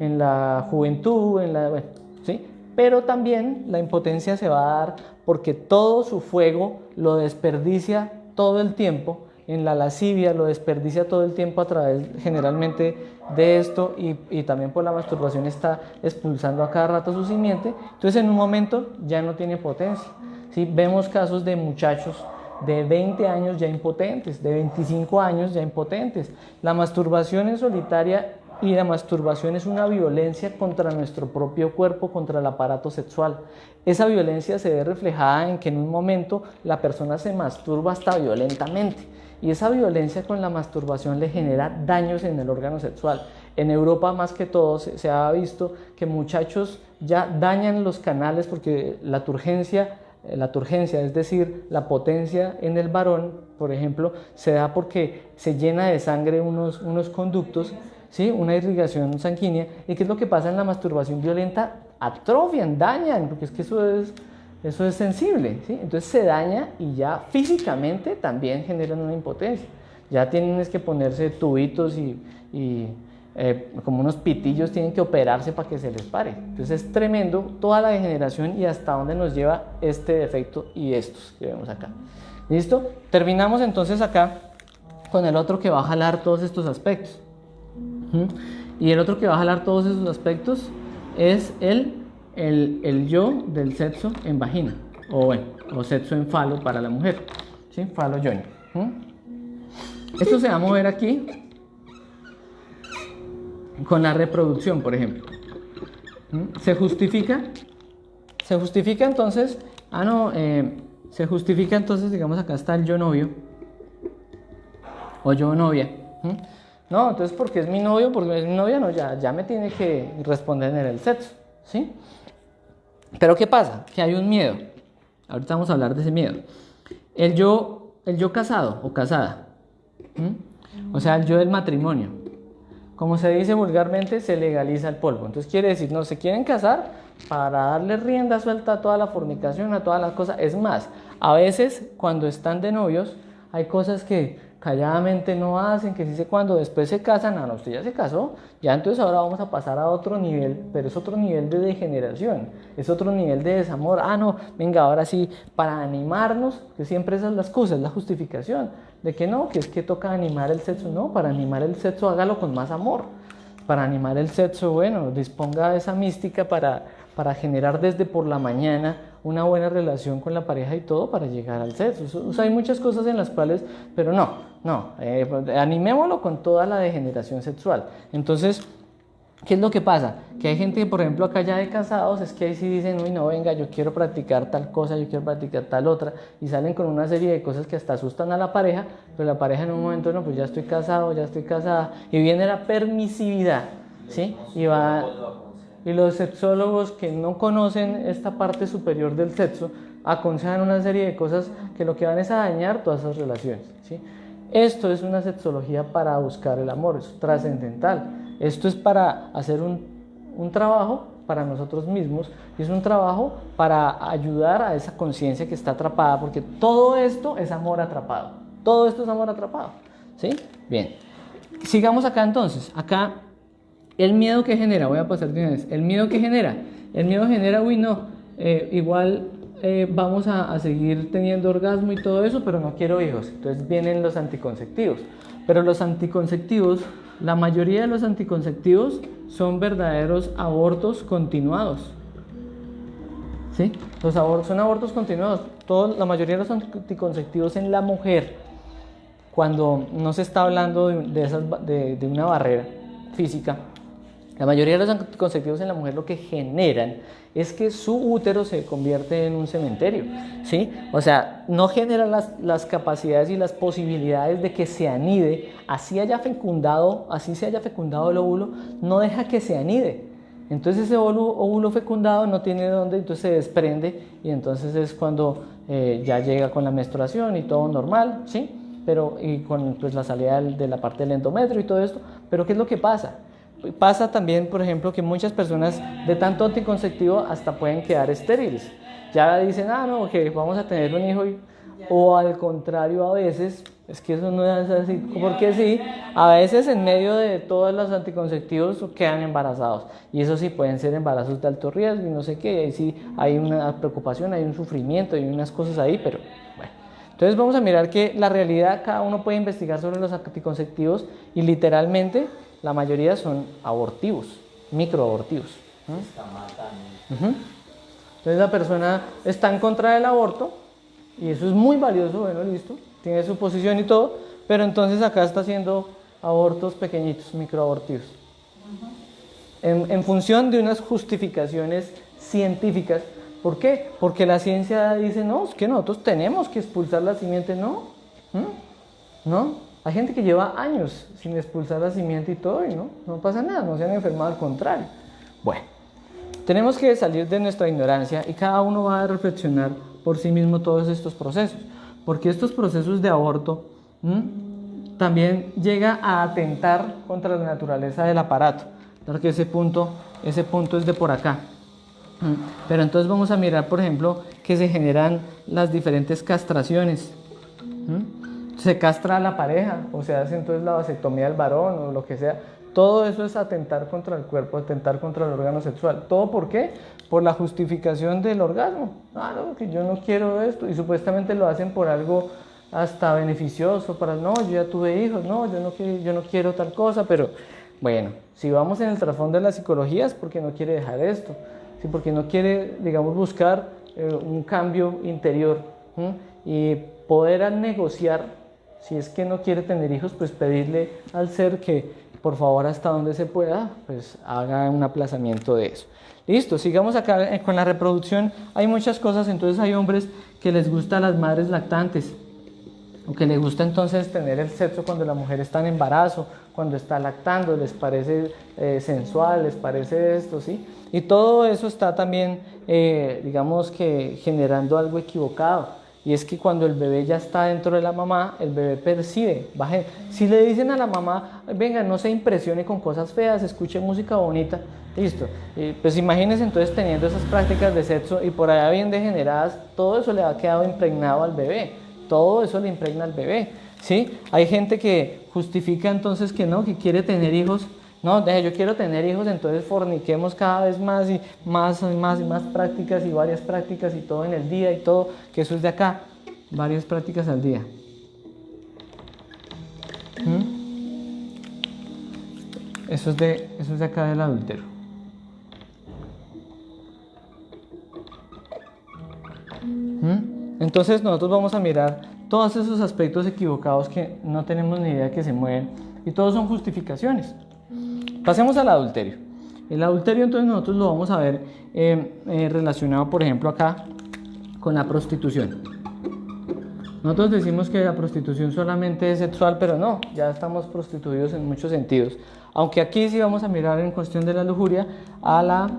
en la juventud, bueno, ¿sí? Pero también la impotencia se va a dar porque todo su fuego lo desperdicia todo el tiempo en la lascivia, lo desperdicia todo el tiempo a través generalmente de esto y también por la masturbación está expulsando a cada rato su simiente. Entonces en un momento ya no tiene potencia, ¿sí? Vemos casos de muchachos de 20 años ya impotentes, de 25 años ya impotentes. La masturbación es solitaria y la masturbación es una violencia contra nuestro propio cuerpo, contra el aparato sexual. Esa violencia se ve reflejada en que en un momento la persona se masturba hasta violentamente y esa violencia con la masturbación le genera daños en el órgano sexual. En Europa más que todo se ha visto que muchachos ya dañan los canales porque la turgencia, es decir, la potencia en el varón, por ejemplo, se da porque se llena de sangre unos conductos, ¿sí? Una irrigación sanguínea. ¿Y qué es lo que pasa en la masturbación violenta? Atrofian, dañan, porque es que eso es sensible, ¿sí? Entonces se daña y ya físicamente también generan una impotencia. Ya tienen que ponerse tubitos y como unos pitillos, tienen que operarse para que se les pare. Entonces es tremendo toda la degeneración y hasta dónde nos lleva este defecto y estos que vemos acá. ¿Listo? Terminamos entonces acá con el otro que va a jalar todos estos aspectos. Y el otro que va a jalar todos esos aspectos es el yo del sexo en vagina, o sexo en falo para la mujer, ¿sí? Falo yoni. Esto se va a mover aquí con la reproducción, por ejemplo. Se justifica entonces, se justifica entonces, digamos acá está el yo novio o yo novia. No, entonces porque es mi novio, porque es mi novia, no, ya me tiene que responder en el sexo, ¿sí? Pero ¿qué pasa? Que hay un miedo. Ahorita vamos a hablar de ese miedo. El yo casado o casada, o sea, el yo del matrimonio. Como se dice vulgarmente, se legaliza el polvo. Entonces quiere decir, no se quieren casar para darle rienda suelta a toda la fornicación, a todas las cosas. Es más, a veces cuando están de novios, hay cosas que calladamente no hacen, que sí sé cuando después se casan, no, usted ya se casó, ya entonces ahora vamos a pasar a otro nivel, pero es otro nivel de degeneración, es otro nivel de desamor. No, venga, ahora sí, para animarnos, que siempre esas son las cosas, la justificación, de que no, que es que toca animar el sexo, no, para animar el sexo hágalo con más amor, para animar el sexo, bueno, disponga de esa mística para generar desde por la mañana una buena relación con la pareja y todo para llegar al sexo. O sea, hay muchas cosas en las cuales, pero animémoslo con toda la degeneración sexual. Entonces, ¿qué es lo que pasa? Que hay gente que, por ejemplo, acá ya de casados, es que ahí sí dicen, uy, no, venga, yo quiero practicar tal cosa, yo quiero practicar tal otra, y salen con una serie de cosas que hasta asustan a la pareja, pero la pareja en un momento, no, pues ya estoy casado, ya estoy casada, y viene la permisividad, ¿sí? Y los sexólogos que no conocen esta parte superior del sexo aconsejan una serie de cosas que lo que van es a dañar todas esas relaciones, ¿sí? Esto es una sexología para buscar el amor, es trascendental. Esto es para hacer un trabajo para nosotros mismos y es un trabajo para ayudar a esa conciencia que está atrapada, porque todo esto es amor atrapado. Todo esto es amor atrapado, ¿sí? Bien. Sigamos acá entonces. Acá el miedo que genera, voy a pasar de una vez. El miedo que genera, uy, no, igual vamos a seguir teniendo orgasmo y todo eso, pero no quiero hijos. Entonces vienen los anticonceptivos. Pero los anticonceptivos, la mayoría de los anticonceptivos son verdaderos abortos continuados. ¿Sí? Son abortos continuados. La mayoría de los anticonceptivos en la mujer, cuando no se está hablando de una barrera física, la mayoría de los anticonceptivos en la mujer lo que generan es que su útero se convierte en un cementerio, ¿sí? O sea, no genera las capacidades y las posibilidades de que se anide, así se haya fecundado el óvulo, no deja que se anide. Entonces ese óvulo fecundado no tiene dónde, entonces se desprende y entonces es cuando ya llega con la menstruación y todo normal, ¿sí? Y con pues, la salida de la parte del endometrio y todo esto. Pero ¿qué es lo que pasa? Pasa también, por ejemplo, que muchas personas de tanto anticonceptivo hasta pueden quedar estériles. Ya dicen, no, ok, vamos a tener un hijo, o al contrario a veces, es que eso no es así, porque sí, a veces en medio de todos los anticonceptivos quedan embarazados. Y eso sí, pueden ser embarazos de alto riesgo y no sé qué, ahí sí hay una preocupación, hay un sufrimiento, hay unas cosas ahí, pero bueno. Entonces vamos a mirar que la realidad, cada uno puede investigar sobre los anticonceptivos y literalmente la mayoría son abortivos, microabortivos. Está matando. Entonces la persona está en contra del aborto y eso es muy valioso, bueno, listo, tiene su posición y todo, pero entonces acá está haciendo abortos pequeñitos, microabortivos. En función de unas justificaciones científicas. ¿Por qué? Porque la ciencia dice, no, es que nosotros tenemos que expulsar la simiente, no. ¿No? Hay gente que lleva años sin expulsar la simiente y todo y no pasa nada, no se han enfermado, al contrario. Bueno, tenemos que salir de nuestra ignorancia y cada uno va a reflexionar por sí mismo todos estos procesos, porque estos procesos de aborto también llega a atentar contra la naturaleza del aparato, porque ese punto es de por acá. Pero entonces vamos a mirar, por ejemplo, que se generan las diferentes castraciones. Se castra a la pareja, o se hace entonces la vasectomía del varón o lo que sea. Todo eso es atentar contra el cuerpo, atentar contra el órgano sexual. ¿Todo por qué? Por la justificación del orgasmo. No, que yo no quiero esto. Y supuestamente lo hacen por algo hasta beneficioso, para no, yo ya tuve hijos, no, yo no quiero tal cosa, pero bueno, si vamos en el trasfondo de la psicología es porque no quiere dejar esto. Sí, porque no quiere, digamos, buscar un cambio interior y poder negociar, si es que no quiere tener hijos, pues pedirle al ser que por favor hasta donde se pueda, pues haga un aplazamiento de eso. Listo, sigamos acá con la reproducción. Hay muchas cosas, entonces hay hombres que les gusta las madres lactantes, o que les gusta entonces tener el sexo cuando la mujer está en embarazo, cuando está lactando, les parece sensual, les parece esto, ¿sí? Y todo eso está también, digamos que generando algo equivocado. Y es que cuando el bebé ya está dentro de la mamá, el bebé percibe. Si le dicen a la mamá, venga, no se impresione con cosas feas, escuche música bonita, listo. Pues imagínense entonces teniendo esas prácticas de sexo y por allá bien degeneradas, todo eso le ha quedado impregnado al bebé. Todo eso le impregna al bebé, ¿sí? Hay gente que justifica entonces que no, que quiere tener hijos. No, yo quiero tener hijos, entonces forniquemos cada vez más y más prácticas y varias prácticas y todo en el día y todo, que eso es de acá, varias prácticas al día. Eso es de acá del adúltero. Entonces nosotros vamos a mirar todos esos aspectos equivocados que no tenemos ni idea que se mueven y todos son justificaciones. Pasemos al adulterio. El adulterio entonces nosotros lo vamos a ver relacionado, por ejemplo, acá con la prostitución. Nosotros decimos que la prostitución solamente es sexual, pero no, ya estamos prostituidos en muchos sentidos. Aunque aquí sí vamos a mirar en cuestión de la lujuria a la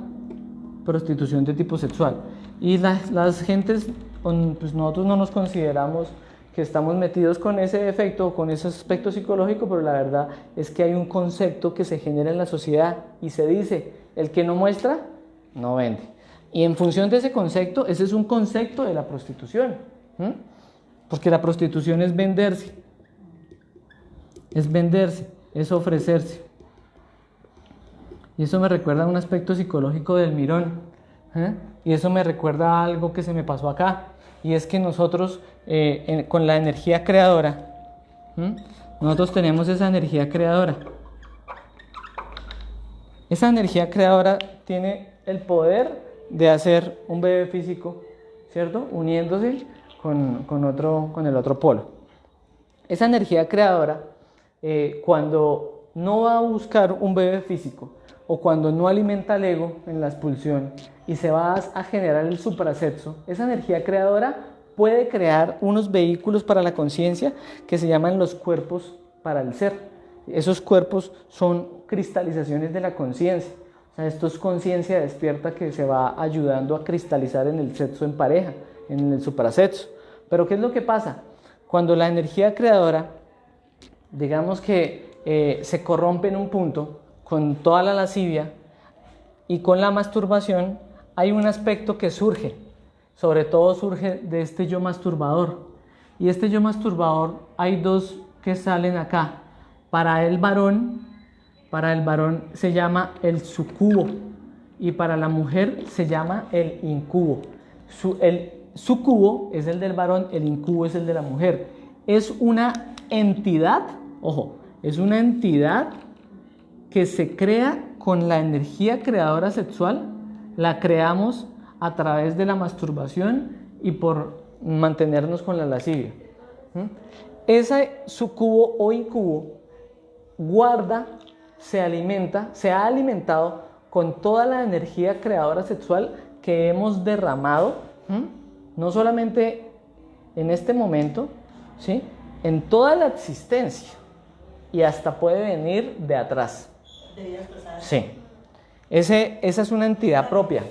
prostitución de tipo sexual. Y las gentes, pues nosotros no nos consideramos que estamos metidos con ese efecto, con ese aspecto psicológico, pero la verdad es que hay un concepto que se genera en la sociedad y se dice, el que no muestra, no vende. Y en función de ese concepto, ese es un concepto de la prostitución, porque la prostitución es venderse, es ofrecerse. Y eso me recuerda a un aspecto psicológico del mirón, y eso me recuerda a algo que se me pasó acá, y es que nosotros con la energía creadora, nosotros tenemos esa energía creadora. Esa energía creadora tiene el poder de hacer un bebé físico, ¿cierto? Uniéndose con el otro polo. Esa energía creadora, cuando no va a buscar un bebé físico o cuando no alimenta el ego en la expulsión y se va a generar el suprasexo, esa energía creadora puede crear unos vehículos para la conciencia que se llaman los cuerpos para el ser. Esos cuerpos son cristalizaciones de la conciencia. O sea, esto es conciencia despierta que se va ayudando a cristalizar en el sexo en pareja, en el suprasexo. Pero ¿qué es lo que pasa? Cuando la energía creadora, digamos que se corrompe en un punto, con toda la lascivia y con la masturbación, hay un aspecto que surge, sobre todo surge de este yo masturbador. Y este yo masturbador hay dos que salen acá. Para el varón se llama el sucubo y para la mujer se llama el incubo. El sucubo es el del varón, el incubo es el de la mujer. Es una entidad, ojo, es una entidad que se crea con la energía creadora sexual, la creamos a través de la masturbación y por mantenernos con la lascivia. Ese sucubo o incubo guarda, se alimenta, se ha alimentado con toda la energía creadora sexual que hemos derramado, no solamente en este momento, ¿sí?, en toda la existencia, y hasta puede venir de atrás. De vidas pasadas. Sí. Esa es una entidad propia.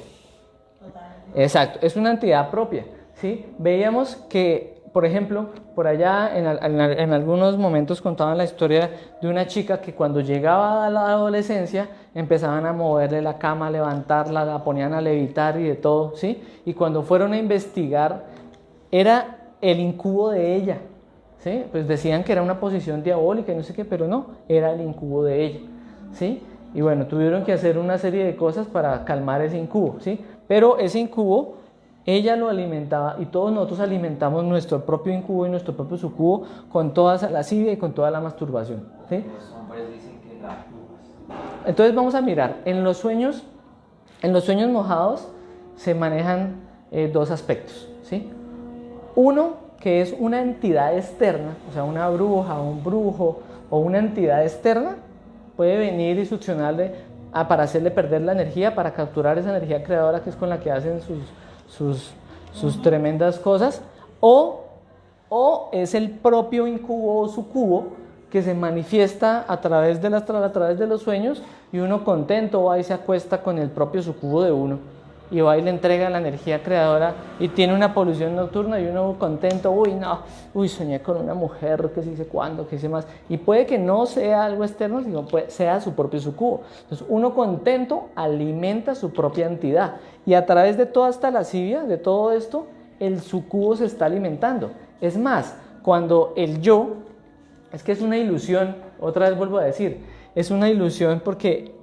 Totalmente. Exacto, es una entidad propia, ¿sí? Veíamos que, por ejemplo, por allá en algunos momentos contaban la historia de una chica que cuando llegaba a la adolescencia empezaban a moverle la cama, a levantarla, la ponían a levitar y de todo, ¿sí? Y cuando fueron a investigar, era el incubo de ella, ¿sí? Pues decían que era una posición diabólica y no sé qué, pero no, era el incubo de ella, ¿sí? Y bueno, tuvieron que hacer una serie de cosas para calmar ese incubo, ¿sí? Pero ese incubo, ella lo alimentaba y todos nosotros alimentamos nuestro propio incubo y nuestro propio sucubo con toda esa lascivia y con toda la masturbación, ¿sí? Los hombres dicen que las brujas. Entonces vamos a mirar, en los sueños mojados se manejan dos aspectos, ¿sí? Uno, que es una entidad externa, o sea, una bruja, un brujo o una entidad externa, puede venir y succionarle para hacerle perder la energía, para capturar esa energía creadora que es con la que hacen sus tremendas cosas, o es el propio incubo o sucubo que se manifiesta a través de los sueños y uno contento va y se acuesta con el propio sucubo de uno y va y le entrega la energía creadora y tiene una polución nocturna y uno contento, soñé con una mujer, que se dice cuándo, que dice más, y puede que no sea algo externo, sino sea su propio sucubo. Entonces uno contento alimenta su propia entidad y a través de toda esta lascivia, de todo esto, el sucubo se está alimentando. Es más, cuando el yo, es que es una ilusión, otra vez vuelvo a decir, es una ilusión porque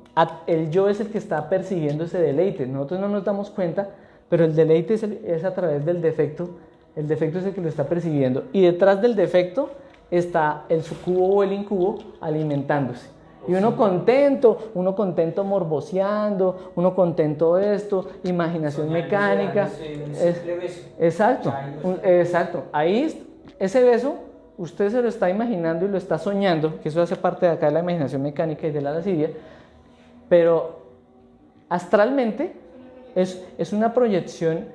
el yo es el que está persiguiendo ese deleite. Nosotros no nos damos cuenta, pero el deleite es a través del defecto. El defecto es el que lo está persiguiendo. Y detrás del defecto está el sucubo o el incubo alimentándose. Y uno contento morboseando, uno contento de esto, imaginación mecánica. Exacto. Ahí, ese beso, usted se lo está imaginando y lo está soñando, que eso hace parte de acá de la imaginación mecánica y de la lascivia. Pero astralmente es una proyección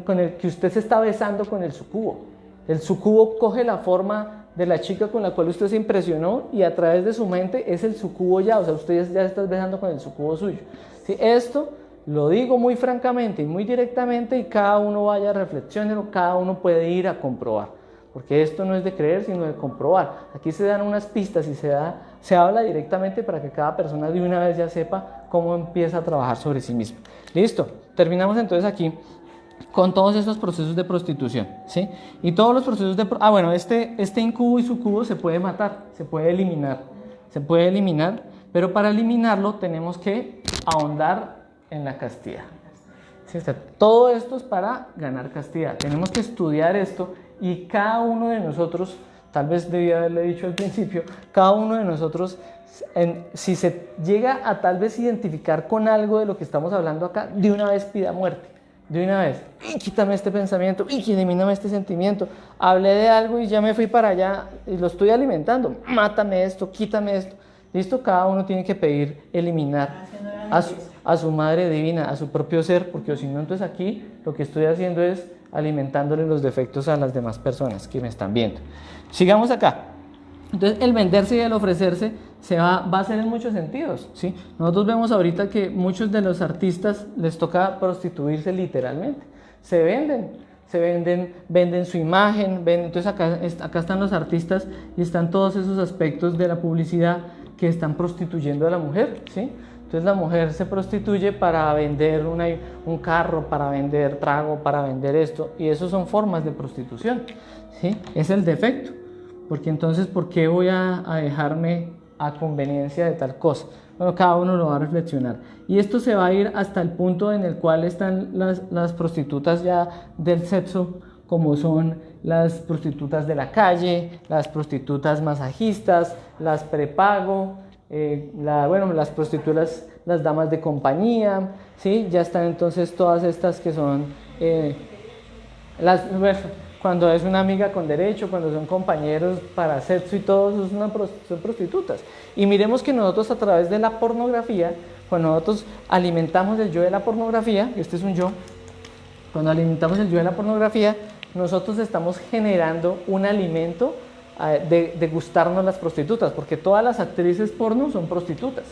con el que usted se está besando con el sucubo. El sucubo coge la forma de la chica con la cual usted se impresionó y a través de su mente es el sucubo ya, o sea, usted ya se está besando con el sucubo suyo. ¿Sí? Esto lo digo muy francamente y muy directamente y cada uno vaya a reflexionar, cada uno puede ir a comprobar. Porque esto no es de creer, sino de comprobar. Aquí se dan unas pistas y se habla directamente para que cada persona de una vez ya sepa cómo empieza a trabajar sobre sí mismo. Listo, terminamos entonces aquí con todos estos procesos de prostitución, ¿sí? Y todos los procesos de... este incubo y sucubo se puede matar, se puede eliminar, pero para eliminarlo tenemos que ahondar en la castidad. ¿Sí? O sea, todo esto es para ganar castidad. Tenemos que estudiar esto y cada uno de nosotros, tal vez debía haberle dicho al principio, cada uno de nosotros, si se llega a tal vez identificar con algo de lo que estamos hablando acá, de una vez pida muerte, de una vez, y quítame este pensamiento, y elimíname este sentimiento, hablé de algo y ya me fui para allá y lo estoy alimentando, mátame esto, quítame esto. Listo, cada uno tiene que pedir eliminar a su madre divina, a su propio ser, porque si no, entonces aquí lo que estoy haciendo es alimentándole los defectos a las demás personas que me están viendo. Sigamos acá. Entonces el venderse y el ofrecerse va a ser en muchos sentidos, ¿sí? Nosotros vemos ahorita que muchos de los artistas les toca prostituirse literalmente. Se venden su imagen, entonces acá están los artistas y están todos esos aspectos de la publicidad que están prostituyendo a la mujer, ¿sí? Entonces la mujer se prostituye para vender un carro, para vender trago, para vender esto, y eso son formas de prostitución, ¿sí? Es el defecto, porque entonces, ¿por qué voy a dejarme a conveniencia de tal cosa? Bueno, cada uno lo va a reflexionar. Y esto se va a ir hasta el punto en el cual están las prostitutas ya del sexo, como son las prostitutas de la calle, las prostitutas masajistas, las prepago, las prostitutas, las damas de compañía, ¿sí? Ya están entonces todas estas que son cuando es una amiga con derecho, cuando son compañeros para sexo y todo, eso son prostitutas. Y miremos que nosotros a través de la pornografía, cuando nosotros alimentamos el yo de la pornografía, este es un yo, cuando alimentamos el yo de la pornografía, nosotros estamos generando un alimento de gustarnos las prostitutas, porque todas las actrices porno son prostitutas.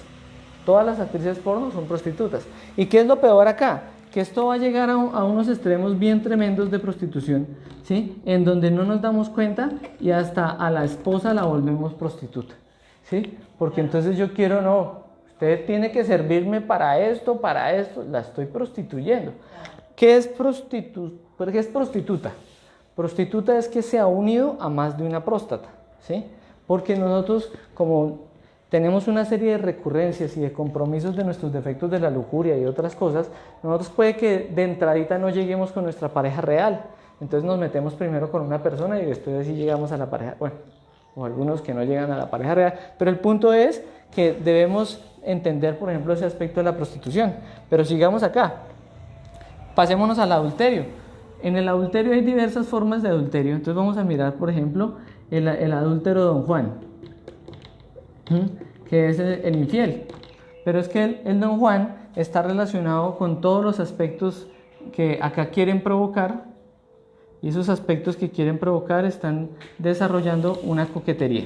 Todas las actrices porno son prostitutas. ¿Y qué es lo peor acá? Que esto va a llegar a unos extremos bien tremendos de prostitución, ¿sí? En donde no nos damos cuenta y hasta a la esposa la volvemos prostituta, ¿sí? Porque entonces yo quiero, no, usted tiene que servirme para esto, la estoy prostituyendo. ¿Qué es prostituta? Prostituta es que se ha unido a más de una próstata, ¿sí? Porque nosotros, como tenemos una serie de recurrencias y de compromisos de nuestros defectos de la lujuria y otras cosas, nosotros puede que de entradita no lleguemos con nuestra pareja real. Entonces nos metemos primero con una persona y después así llegamos a la pareja, bueno, o algunos que no llegan a la pareja real. Pero el punto es que debemos entender, por ejemplo, ese aspecto de la prostitución. Pero sigamos acá. Pasémonos al adulterio. En el adulterio hay diversas formas de adulterio. Entonces vamos a mirar, por ejemplo, el adúltero Don Juan, que es el infiel. Pero es que el Don Juan está relacionado con todos los aspectos que acá quieren provocar, y esos aspectos que quieren provocar están desarrollando una coquetería,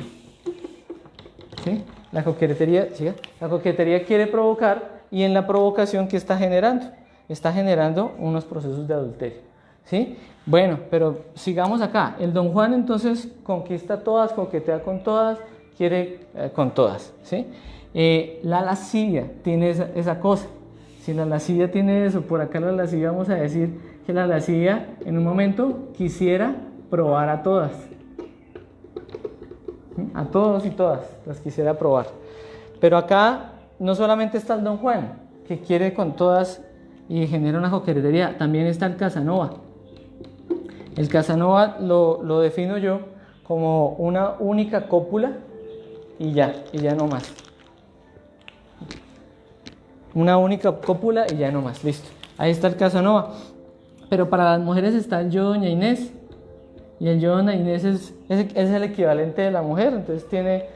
¿sí? La coquetería quiere provocar, y en la provocación, ¿qué está generando? Está generando unos procesos de adulterio, ¿sí? Bueno, pero sigamos acá. El Don Juan entonces conquista a todas, coquetea con todas, quiere con todas, ¿sí? La lascivia tiene esa cosa. Si la lascivia tiene eso, por acá la lascivia, vamos a decir que la lascivia en un momento quisiera probar a todas. A todos y todas las quisiera probar. Pero acá no solamente está el Don Juan, que quiere con todas y genera una coquetería, también está el Casanova. El Casanova lo defino yo como una única cópula y ya no más. Una única cópula y ya no más, listo. Ahí está el Casanova. Pero para las mujeres está el yo Doña Inés. Y el yo Doña Inés es el equivalente de la mujer. Entonces tiene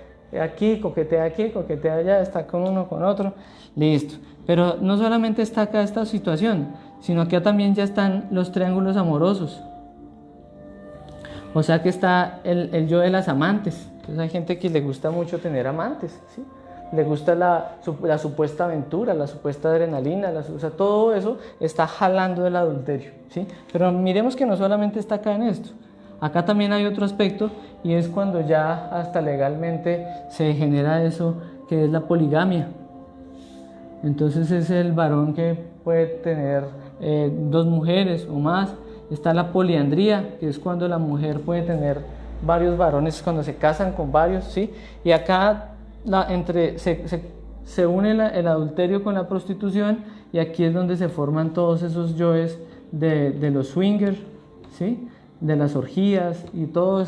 aquí, coquetea allá, está con uno, con otro, listo. Pero no solamente está acá esta situación, sino que también ya están los triángulos amorosos. O sea que está el yo de las amantes. Entonces hay gente que le gusta mucho tener amantes, ¿sí? Le gusta la supuesta aventura, la supuesta adrenalina, o sea, todo eso está jalando el adulterio, ¿sí? Pero miremos que no solamente está acá en esto. Acá también hay otro aspecto, y es cuando ya hasta legalmente se genera eso, que es la poligamia. Entonces es el varón que puede tener 2 mujeres o más. Está la poliandría, que es cuando la mujer puede tener varios varones, cuando se casan con varios, ¿sí? Y acá se une el adulterio con la prostitución, y aquí es donde se forman todos esos yoes de los swingers, ¿sí? De las orgías y toda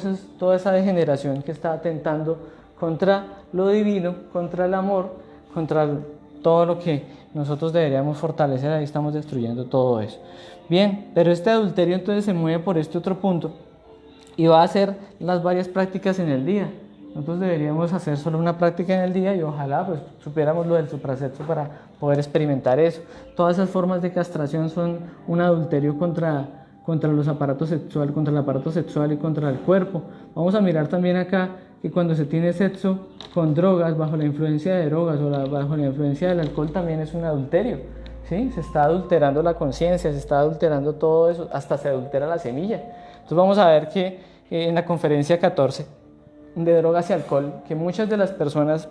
esa degeneración que está atentando contra lo divino, contra el amor, contra todo lo que nosotros deberíamos fortalecer. Ahí estamos destruyendo todo eso. Bien, pero este adulterio entonces se mueve por este otro punto y va a hacer las varias prácticas en el día. Nosotros deberíamos hacer solo una práctica en el día, y ojalá pues supiéramos lo del suprasexo para poder experimentar eso. Todas esas formas de castración son un adulterio contra los aparatos sexuales, contra el aparato sexual y contra el cuerpo. Vamos a mirar también acá que cuando se tiene sexo con drogas, bajo la influencia de drogas o bajo la influencia del alcohol, también es un adulterio, ¿sí? Se está adulterando la conciencia, se está adulterando todo eso, hasta se adultera la semilla. Entonces vamos a ver que en la conferencia 14 de drogas y alcohol, que muchas de las personas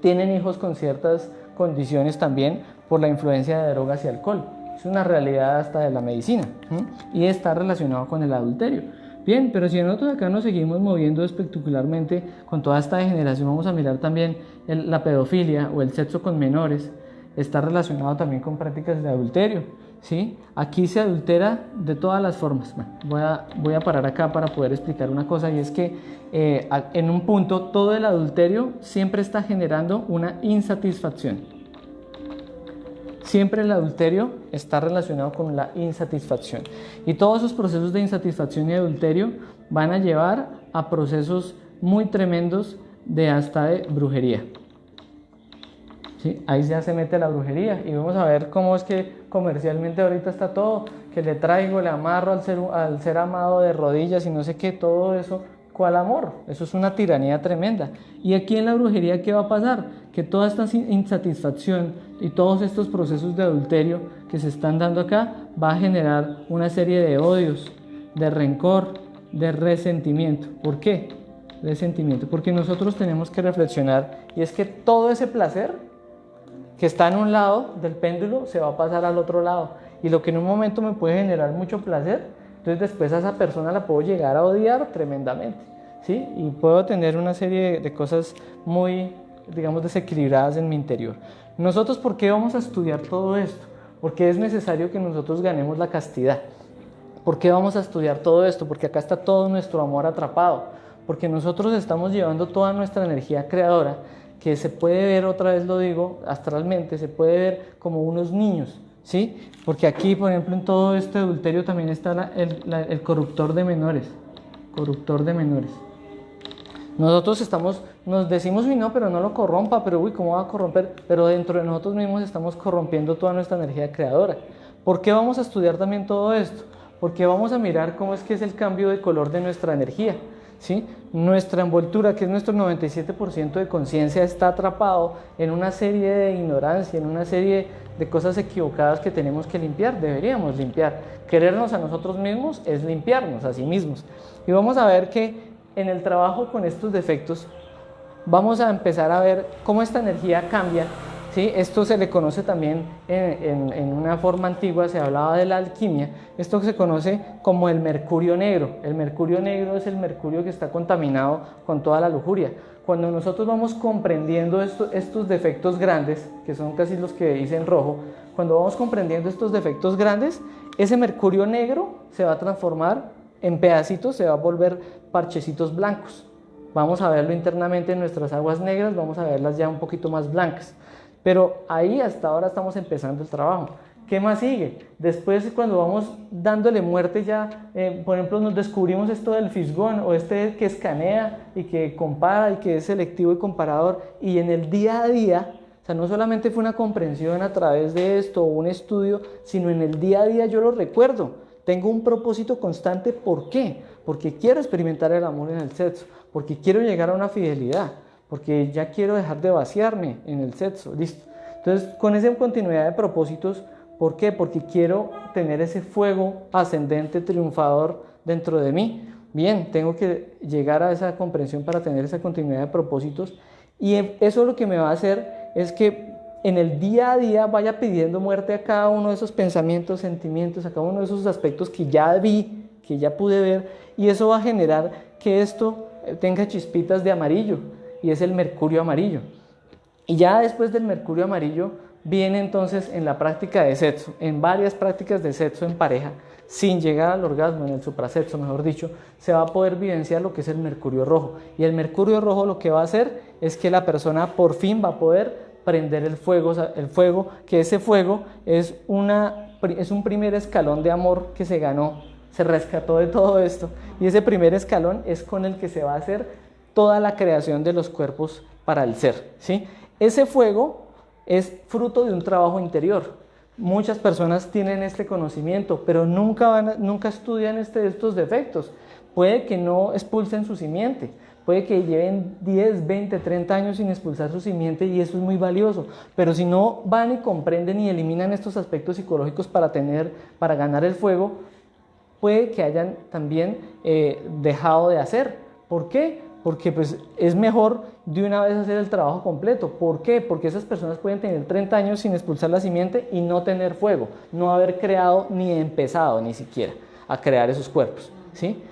tienen hijos con ciertas condiciones también por la influencia de drogas y alcohol. Es una realidad hasta de la medicina, y está relacionado con el adulterio. Bien, pero si nosotros acá nos seguimos moviendo espectacularmente con toda esta degeneración, vamos a mirar también la pedofilia o el sexo con menores, está relacionado también con prácticas de adulterio, ¿sí? Aquí se adultera de todas las formas. Bueno, voy a parar acá para poder explicar una cosa, y es que en un punto todo el adulterio siempre está generando una insatisfacción. Siempre el adulterio está relacionado con la insatisfacción. Y todos esos procesos de insatisfacción y adulterio van a llevar a procesos muy tremendos de hasta de brujería. ¿Sí? Ahí ya se mete la brujería y vamos a ver cómo es que comercialmente ahorita está todo, que le traigo, le amarro al ser amado de rodillas y no sé qué, todo eso. ¿Cuál amor? Eso es una tiranía tremenda. Y aquí en la brujería, ¿qué va a pasar? Que toda esta insatisfacción y todos estos procesos de adulterio que se están dando acá va a generar una serie de odios, de rencor, de resentimiento. ¿Por qué? Resentimiento. Porque nosotros tenemos que reflexionar, y es que todo ese placer que está en un lado del péndulo se va a pasar al otro lado. Y lo que en un momento me puede generar mucho placer, entonces después a esa persona la puedo llegar a odiar tremendamente, ¿sí? Y puedo tener una serie de cosas muy, digamos, desequilibradas en mi interior. Nosotros, ¿por qué vamos a estudiar todo esto? Porque es necesario que nosotros ganemos la castidad. ¿Por qué vamos a estudiar todo esto? Porque acá está todo nuestro amor atrapado. Porque nosotros estamos llevando toda nuestra energía creadora, que se puede ver, otra vez lo digo, astralmente, se puede ver como unos niños, ¿sí? Porque aquí, por ejemplo, en todo este adulterio también está el corruptor de menores. Corruptor de menores. Nosotros nos decimos, uy, no, pero no lo corrompa, pero uy, ¿cómo va a corromper? Pero dentro de nosotros mismos estamos corrompiendo toda nuestra energía creadora. ¿Por qué vamos a estudiar también todo esto? Porque vamos a mirar cómo es que es el cambio de color de nuestra energía, ¿sí? Nuestra envoltura, que es nuestro 97% de conciencia, está atrapado en una serie de ignorancia, en una serie de cosas equivocadas que tenemos que limpiar, deberíamos limpiar. Querernos a nosotros mismos es limpiarnos a sí mismos. Y vamos a ver que en el trabajo con estos defectos vamos a empezar a ver cómo esta energía cambia, ¿sí? Esto se le conoce también en una forma antigua, se hablaba de la alquimia, esto se conoce como el mercurio negro. El mercurio negro es el mercurio que está contaminado con toda la lujuria. Cuando nosotros vamos comprendiendo estos defectos grandes, que son casi los que dicen rojo, cuando vamos comprendiendo estos defectos grandes, ese mercurio negro se va a transformar en pedacitos, se va a volver parchecitos blancos. Vamos a verlo internamente en nuestras aguas negras, vamos a verlas ya un poquito más blancas. Pero ahí hasta ahora estamos empezando el trabajo. ¿Qué más sigue? Después, cuando vamos dándole muerte ya, por ejemplo, nos descubrimos esto del fisgón, o este que escanea y que compara y que es selectivo y comparador, y en el día a día, o sea, no solamente fue una comprensión a través de esto o un estudio, sino en el día a día yo lo recuerdo. Tengo un propósito constante. ¿Por qué? Porque quiero experimentar el amor en el sexo, porque quiero llegar a una fidelidad, porque ya quiero dejar de vaciarme en el sexo, listo. Entonces, con esa continuidad de propósitos, ¿por qué? Porque quiero tener ese fuego ascendente, triunfador dentro de mí. Bien, tengo que llegar a esa comprensión para tener esa continuidad de propósitos, y eso lo que me va a hacer es que en el día a día vaya pidiendo muerte a cada uno de esos pensamientos, sentimientos, a cada uno de esos aspectos que ya vi, que ya pude ver, y eso va a generar que esto tenga chispitas de amarillo, y es el mercurio amarillo. Y ya después del mercurio amarillo viene entonces en la práctica de sexo, en varias prácticas de sexo en pareja, sin llegar al orgasmo, en el suprasexo mejor dicho, se va a poder vivenciar lo que es el mercurio rojo. Y el mercurio rojo lo que va a hacer es que la persona por fin va a poder prender el fuego, que ese fuego es un primer escalón de amor que se ganó, se rescató de todo esto, y ese primer escalón es con el que se va a hacer toda la creación de los cuerpos para el ser, ¿sí? Ese fuego es fruto de un trabajo interior. Muchas personas tienen este conocimiento, pero nunca estudian estos defectos. Puede que no expulsen su simiente, puede que lleven 10, 20, 30 años sin expulsar su simiente, y eso es muy valioso. Pero si no van y comprenden y eliminan estos aspectos psicológicos para ganar el fuego, puede que hayan también dejado de hacer. ¿Por qué? porque pues es mejor de una vez hacer el trabajo completo. ¿Por qué? Porque esas personas pueden tener 30 años sin expulsar la simiente y no tener fuego, no haber creado ni empezado ni siquiera a crear esos cuerpos, ¿sí?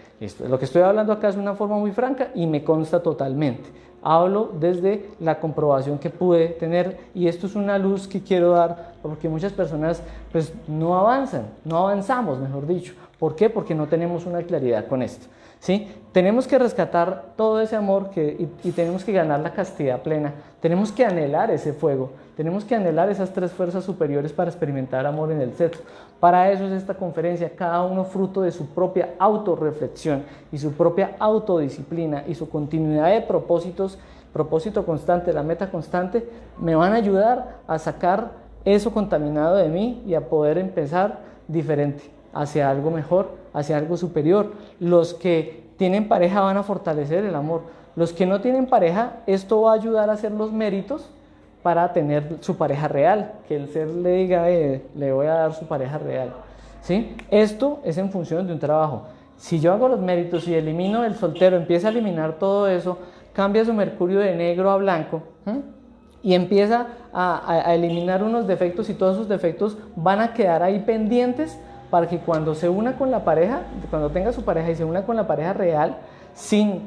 Lo que estoy hablando acá es de una forma muy franca y me consta totalmente. Hablo desde la comprobación que pude tener y esto es una luz que quiero dar porque muchas personas pues no avanzamos, mejor dicho. ¿Por qué? Porque no tenemos una claridad con esto, ¿sí? Tenemos que rescatar todo ese amor y tenemos que ganar la castidad plena, tenemos que anhelar ese fuego, tenemos que anhelar esas 3 fuerzas superiores para experimentar amor en el sexo. Para eso es esta conferencia, cada uno fruto de su propia autorreflexión y su propia autodisciplina y su continuidad de propósitos, propósito constante, la meta constante, me van a ayudar a sacar eso contaminado de mí y a poder empezar diferente, hacia algo mejor, hacia algo superior. Los que tienen pareja van a fortalecer el amor. Los que no tienen pareja, esto va a ayudar a hacer los méritos para tener su pareja real, que el ser le diga, le voy a dar su pareja real, ¿sí? Esto es en función de un trabajo. Si yo hago los méritos y elimino el soltero, empieza a eliminar todo eso, cambia su mercurio de negro a blanco, ¿sí? Y empieza a eliminar unos defectos y todos esos defectos van a quedar ahí pendientes para que cuando se una con la pareja, cuando tenga su pareja y se una con la pareja real,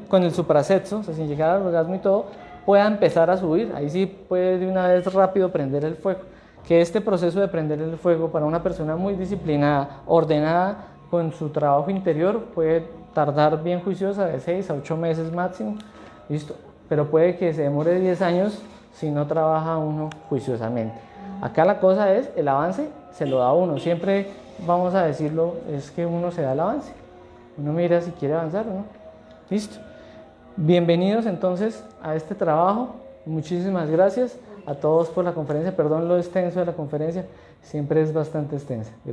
con el suprasexo, o sea, sin llegar al orgasmo y todo, pueda empezar a subir. Ahí sí puede de una vez rápido prender el fuego. Que este proceso de prender el fuego para una persona muy disciplinada, ordenada, con su trabajo interior, puede tardar bien juiciosa de 6 a 8 meses máximo, listo. Pero puede que se demore 10 años si no trabaja uno juiciosamente. Acá la cosa es, el avance se lo da uno. Siempre vamos a decirlo, es que uno se da el avance. Uno mira si quiere avanzar o no. Listo. Bienvenidos entonces a este trabajo. Muchísimas gracias a todos por la conferencia. Perdón lo extenso de la conferencia, siempre es bastante extensa. Gracias.